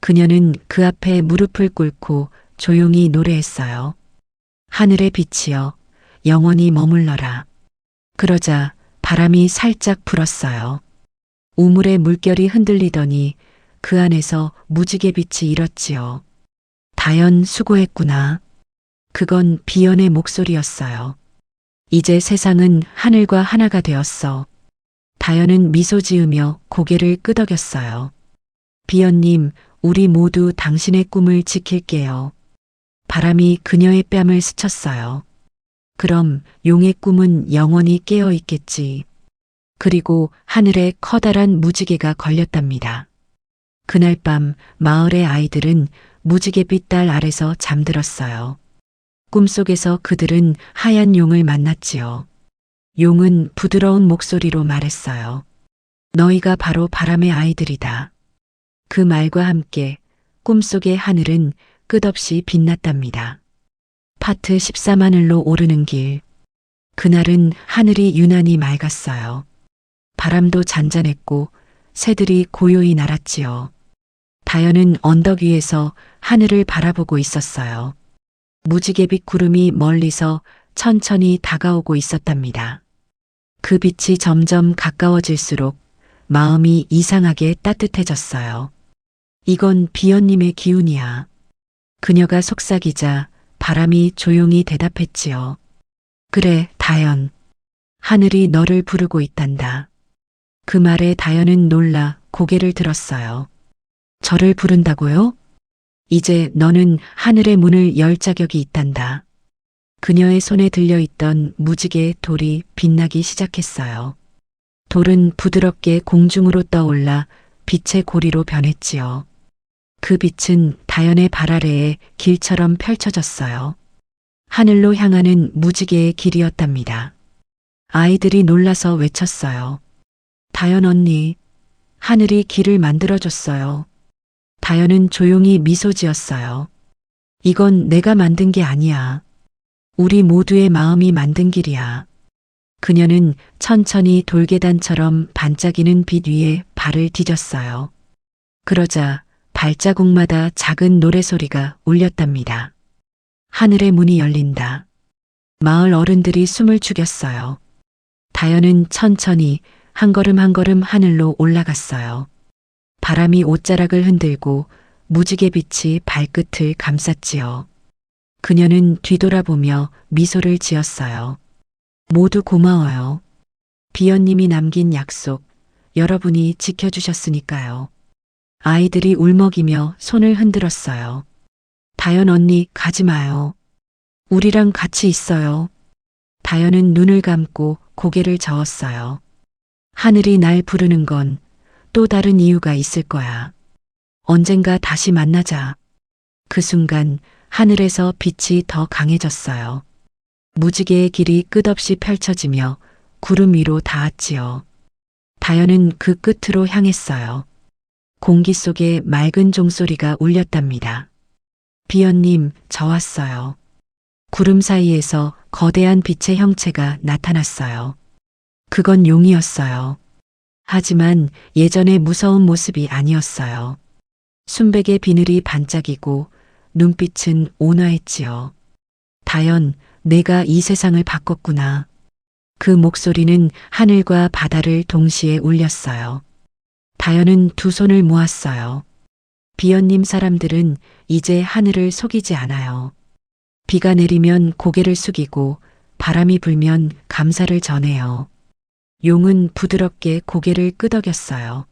그녀는 그 앞에 무릎을 꿇고 조용히 노래했어요. 하늘의 빛이여, 영원히 머물러라. 그러자 바람이 살짝 불었어요. 우물의 물결이 흔들리더니 그 안에서 무지개 빛이 일었지요. 다연 수고했구나. 그건 비연의 목소리였어요. 이제 세상은 하늘과 하나가 되었어. 다연은 미소 지으며 고개를 끄덕였어요. 비연님, 우리 모두 당신의 꿈을 지킬게요. 바람이 그녀의 뺨을 스쳤어요. 그럼 용의 꿈은 영원히 깨어 있겠지. 그리고 하늘에 커다란 무지개가 걸렸답니다. 그날 밤 마을의 아이들은 무지개빛 달 아래서 잠들었어요. 꿈속에서 그들은 하얀 용을 만났지요. 용은 부드러운 목소리로 말했어요. 너희가 바로 바람의 아이들이다. 그 말과 함께 꿈속의 하늘은 끝없이 빛났답니다. 파트 14 하늘로 오르는 길. 그날은 하늘이 유난히 맑았어요. 바람도 잔잔했고 새들이 고요히 날았지요. 다연은 언덕 위에서 하늘을 바라보고 있었어요. 무지개빛 구름이 멀리서 천천히 다가오고 있었답니다. 그 빛이 점점 가까워질수록 마음이 이상하게 따뜻해졌어요. 이건 비연님의 기운이야. 그녀가 속삭이자 바람이 조용히 대답했지요. 그래, 다연. 하늘이 너를 부르고 있단다. 그 말에 다연은 놀라 고개를 들었어요. 저를 부른다고요? 이제 너는 하늘의 문을 열 자격이 있단다. 그녀의 손에 들려있던 무지개의 돌이 빛나기 시작했어요. 돌은 부드럽게 공중으로 떠올라 빛의 고리로 변했지요. 그 빛은 다연의 발 아래에 길처럼 펼쳐졌어요. 하늘로 향하는 무지개의 길이었답니다. 아이들이 놀라서 외쳤어요. 다연 언니, 하늘이 길을 만들어줬어요. 다연은 조용히 미소 지었어요. 이건 내가 만든 게 아니야. 우리 모두의 마음이 만든 길이야. 그녀는 천천히 돌계단처럼 반짝이는 빛 위에 발을 디뎠어요. 그러자 발자국마다 작은 노래소리가 울렸답니다. 하늘의 문이 열린다. 마을 어른들이 숨을 죽였어요. 다연은 천천히 한 걸음 한 걸음 하늘로 올라갔어요. 바람이 옷자락을 흔들고 무지개 빛이 발끝을 감쌌지요. 그녀는 뒤돌아보며 미소를 지었어요. 모두 고마워요. 비연님이 남긴 약속, 여러분이 지켜주셨으니까요. 아이들이 울먹이며 손을 흔들었어요. 다연 언니 가지 마요. 우리랑 같이 있어요. 다연은 눈을 감고 고개를 저었어요. 하늘이 날 부르는 건 또 다른 이유가 있을 거야. 언젠가 다시 만나자. 그 순간 하늘에서 빛이 더 강해졌어요. 무지개의 길이 끝없이 펼쳐지며 구름 위로 닿았지요. 다연은 그 끝으로 향했어요. 공기 속에 맑은 종소리가 울렸답니다. 비연님, 저 왔어요. 구름 사이에서 거대한 빛의 형체가 나타났어요. 그건 용이었어요. 하지만 예전의 무서운 모습이 아니었어요. 순백의 비늘이 반짝이고 눈빛은 온화했지요. 다연, 내가 이 세상을 바꿨구나. 그 목소리는 하늘과 바다를 동시에 울렸어요. 다연은 두 손을 모았어요. 비연님 사람들은 이제 하늘을 속이지 않아요. 비가 내리면 고개를 숙이고 바람이 불면 감사를 전해요. 용은 부드럽게 고개를 끄덕였어요.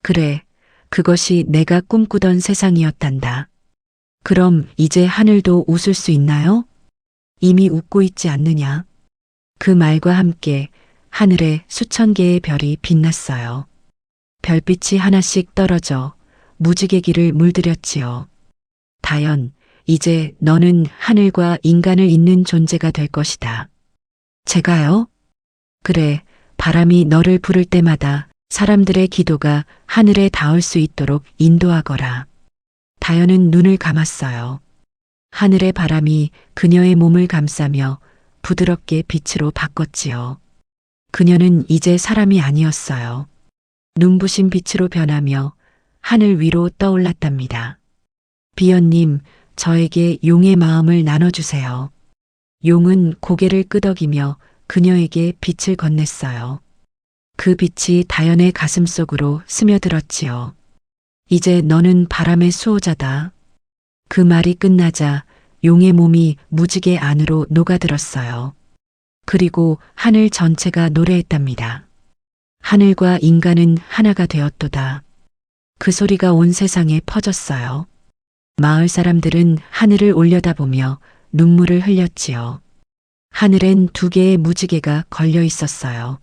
그래, 그것이 내가 꿈꾸던 세상이었단다. 그럼 이제 하늘도 웃을 수 있나요? 이미 웃고 있지 않느냐? 그 말과 함께 하늘에 수천 개의 별이 빛났어요. 별빛이 하나씩 떨어져 무지개 길을 물들였지요. 다연, 이제 너는 하늘과 인간을 잇는 존재가 될 것이다. 제가요? 그래, 바람이 너를 부를 때마다 사람들의 기도가 하늘에 닿을 수 있도록 인도하거라. 다연은 눈을 감았어요. 하늘의 바람이 그녀의 몸을 감싸며 부드럽게 빛으로 바꿨지요. 그녀는 이제 사람이 아니었어요. 눈부신 빛으로 변하며 하늘 위로 떠올랐답니다. 비연님, 저에게 용의 마음을 나눠주세요. 용은 고개를 끄덕이며 그녀에게 빛을 건넸어요. 그 빛이 다연의 가슴 속으로 스며들었지요. 이제 너는 바람의 수호자다. 그 말이 끝나자 용의 몸이 무지개 안으로 녹아들었어요. 그리고 하늘 전체가 노래했답니다. 하늘과 인간은 하나가 되었도다. 그 소리가 온 세상에 퍼졌어요. 마을 사람들은 하늘을 올려다보며 눈물을 흘렸지요. 하늘엔 두 개의 무지개가 걸려 있었어요.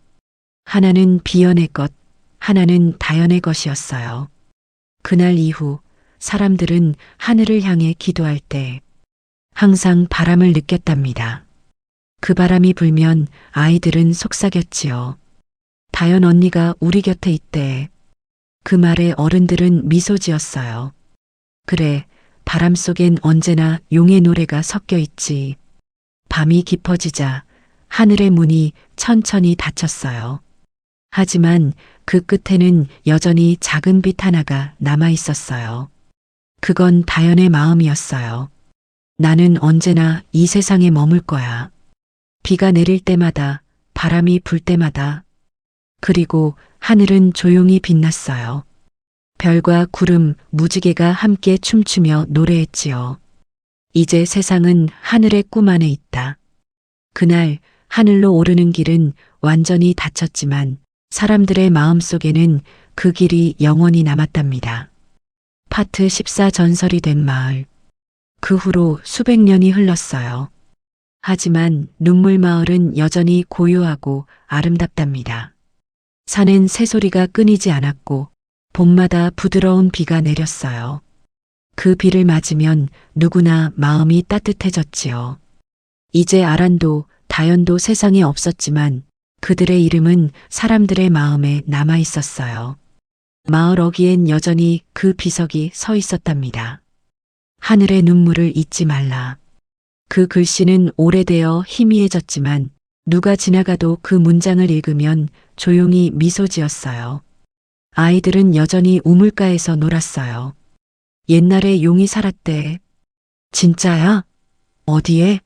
하나는 비연의 것, 하나는 다연의 것이었어요. 그날 이후 사람들은 하늘을 향해 기도할 때 항상 바람을 느꼈답니다. 그 바람이 불면 아이들은 속삭였지요. 다연 언니가 우리 곁에 있대. 그 말에 어른들은 미소 지었어요. 그래, 바람 속엔 언제나 용의 노래가 섞여 있지. 밤이 깊어지자 하늘의 문이 천천히 닫혔어요. 하지만 그 끝에는 여전히 작은 빛 하나가 남아 있었어요. 그건 다연의 마음이었어요. 나는 언제나 이 세상에 머물 거야. 비가 내릴 때마다, 바람이 불 때마다. 그리고 하늘은 조용히 빛났어요. 별과 구름, 무지개가 함께 춤추며 노래했지요. 이제 세상은 하늘의 꿈 안에 있다. 그날 하늘로 오르는 길은 완전히 닫혔지만 사람들의 마음 속에는 그 길이 영원히 남았답니다. 파트 14 전설이 된 마을. 그 후로 수백 년이 흘렀어요. 하지만 눈물마을은 여전히 고요하고 아름답답니다. 산엔 새소리가 끊이지 않았고 봄마다 부드러운 비가 내렸어요. 그 비를 맞으면 누구나 마음이 따뜻해졌지요. 이제 아란도, 다연도 세상에 없었지만 그들의 이름은 사람들의 마음에 남아 있었어요. 마을 어귀엔 여전히 그 비석이 서 있었답니다. 하늘의 눈물을 잊지 말라. 그 글씨는 오래되어 희미해졌지만 누가 지나가도 그 문장을 읽으면 조용히 미소 지었어요. 아이들은 여전히 우물가에서 놀았어요. 옛날에 용이 살았대. 진짜야? 어디에?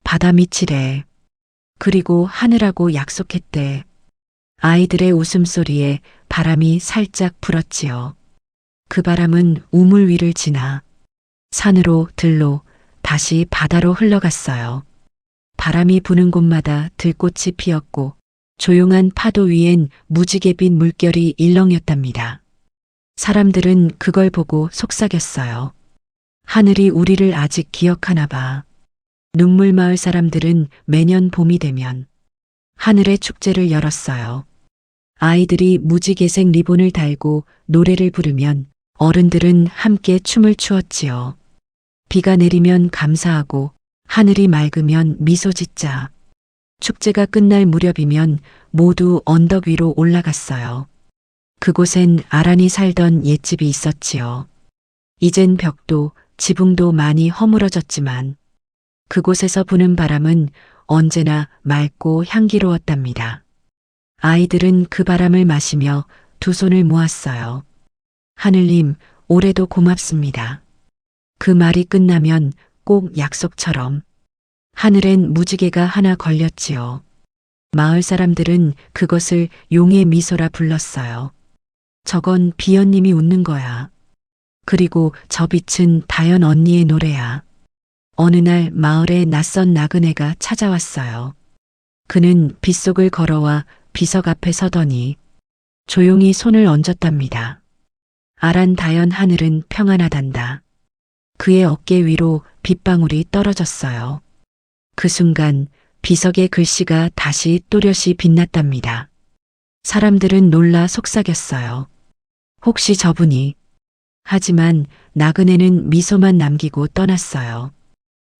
바다 밑이래. 그리고 하늘하고 약속했대. 아이들의 웃음소리에 바람이 살짝 불었지요. 그 바람은 우물 위를 지나 산으로 들로 다시 바다로 흘러갔어요. 바람이 부는 곳마다 들꽃이 피었고 조용한 파도 위엔 무지개 빛 물결이 일렁였답니다. 사람들은 그걸 보고 속삭였어요. 하늘이 우리를 아직 기억하나 봐. 눈물마을 사람들은 매년 봄이 되면 하늘의 축제를 열었어요. 아이들이 무지개색 리본을 달고 노래를 부르면 어른들은 함께 춤을 추었지요. 비가 내리면 감사하고 하늘이 맑으면 미소 짓자. 축제가 끝날 무렵이면 모두 언덕 위로 올라갔어요. 그곳엔 아란이 살던 옛집이 있었지요. 이젠 벽도 지붕도 많이 허물어졌지만 그곳에서 부는 바람은 언제나 맑고 향기로웠답니다. 아이들은 그 바람을 마시며 두 손을 모았어요. 하늘님, 올해도 고맙습니다. 그 말이 끝나면 꼭 약속처럼 하늘엔 무지개가 하나 걸렸지요. 마을 사람들은 그것을 용의 미소라 불렀어요. 저건 비연님이 웃는 거야. 그리고 저 빛은 다연 언니의 노래야. 어느 날 마을에 낯선 나그네가 찾아왔어요. 그는 빗속을 걸어와 비석 앞에 서더니 조용히 손을 얹었답니다. 아란 다연 하늘은 평안하단다. 그의 어깨 위로 빗방울이 떨어졌어요. 그 순간 비석의 글씨가 다시 또렷이 빛났답니다. 사람들은 놀라 속삭였어요. 혹시 저분이? 하지만 나그네는 미소만 남기고 떠났어요.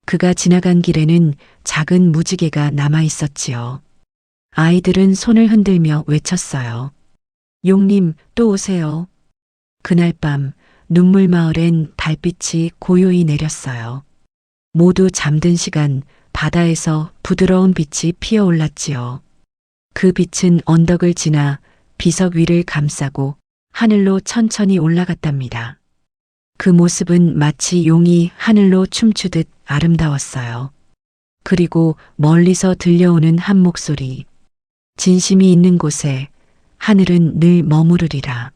그가 지나간 길에는 작은 무지개가 남아 있었지요. 아이들은 손을 흔들며 외쳤어요. 용님, 또 오세요. 그날 밤 눈물마을엔 달빛이 고요히 내렸어요. 모두 잠든 시간 바다에서 부드러운 빛이 피어올랐지요. 그 빛은 언덕을 지나 비석 위를 감싸고 하늘로 천천히 올라갔답니다. 그 모습은 마치 용이 하늘로 춤추듯 아름다웠어요. 그리고 멀리서 들려오는 한 목소리. 진심이 있는 곳에 하늘은 늘 머무르리라.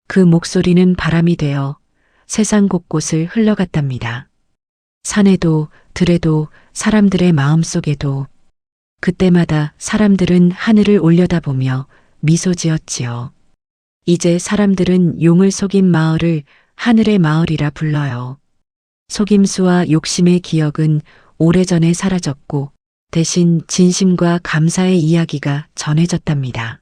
그 목소리는 바람이 되어 세상 곳곳을 흘러갔답니다. 산에도 들에도 사람들의 마음속에도 그때마다 사람들은 하늘을 올려다보며 미소 지었지요. 이제 사람들은 용을 속인 마을을 하늘의 마을이라 불러요. 속임수와 욕심의 기억은 오래전에 사라졌고 대신 진심과 감사의 이야기가 전해졌답니다.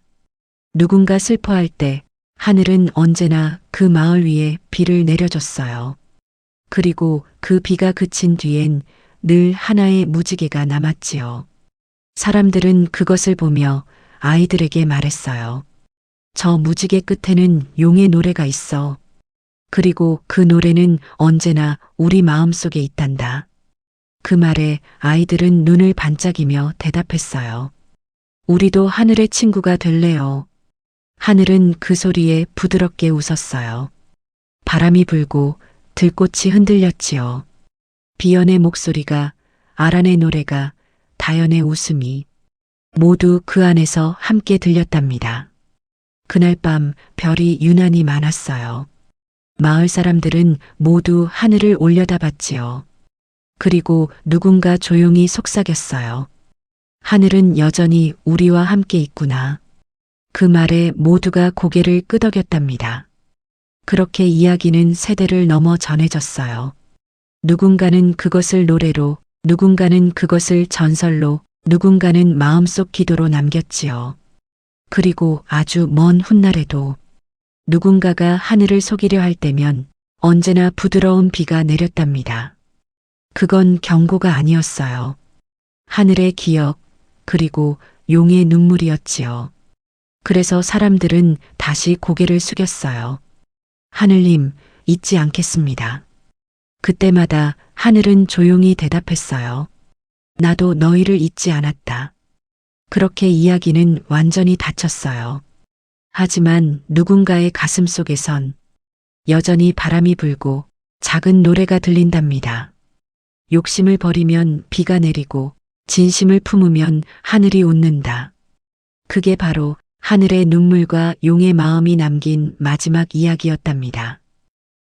누군가 슬퍼할 때 하늘은 언제나 그 마을 위에 비를 내려줬어요. 그리고 그 비가 그친 뒤엔 늘 하나의 무지개가 남았지요. 사람들은 그것을 보며 아이들에게 말했어요. 저 무지개 끝에는 용의 노래가 있어. 그리고 그 노래는 언제나 우리 마음속에 있단다. 그 말에 아이들은 눈을 반짝이며 대답했어요. 우리도 하늘의 친구가 될래요. 하늘은 그 소리에 부드럽게 웃었어요. 바람이 불고 들꽃이 흔들렸지요. 비연의 목소리가, 아란의 노래가, 다연의 웃음이 모두 그 안에서 함께 들렸답니다. 그날 밤 별이 유난히 많았어요. 마을 사람들은 모두 하늘을 올려다봤지요. 그리고 누군가 조용히 속삭였어요. 하늘은 여전히 우리와 함께 있구나. 그 말에 모두가 고개를 끄덕였답니다. 그렇게 이야기는 세대를 넘어 전해졌어요. 누군가는 그것을 노래로, 누군가는 그것을 전설로, 누군가는 마음속 기도로 남겼지요. 그리고 아주 먼 훗날에도 누군가가 하늘을 속이려 할 때면 언제나 부드러운 비가 내렸답니다. 그건 경고가 아니었어요. 하늘의 기억, 그리고 용의 눈물이었지요. 그래서 사람들은 다시 고개를 숙였어요. 하늘님, 잊지 않겠습니다. 그때마다 하늘은 조용히 대답했어요. 나도 너희를 잊지 않았다. 그렇게 이야기는 완전히 닫혔어요. 하지만 누군가의 가슴 속에선 여전히 바람이 불고 작은 노래가 들린답니다. 욕심을 버리면 비가 내리고 진심을 품으면 하늘이 웃는다. 그게 바로 하늘의 눈물과 용의 마음이 남긴 마지막 이야기였답니다.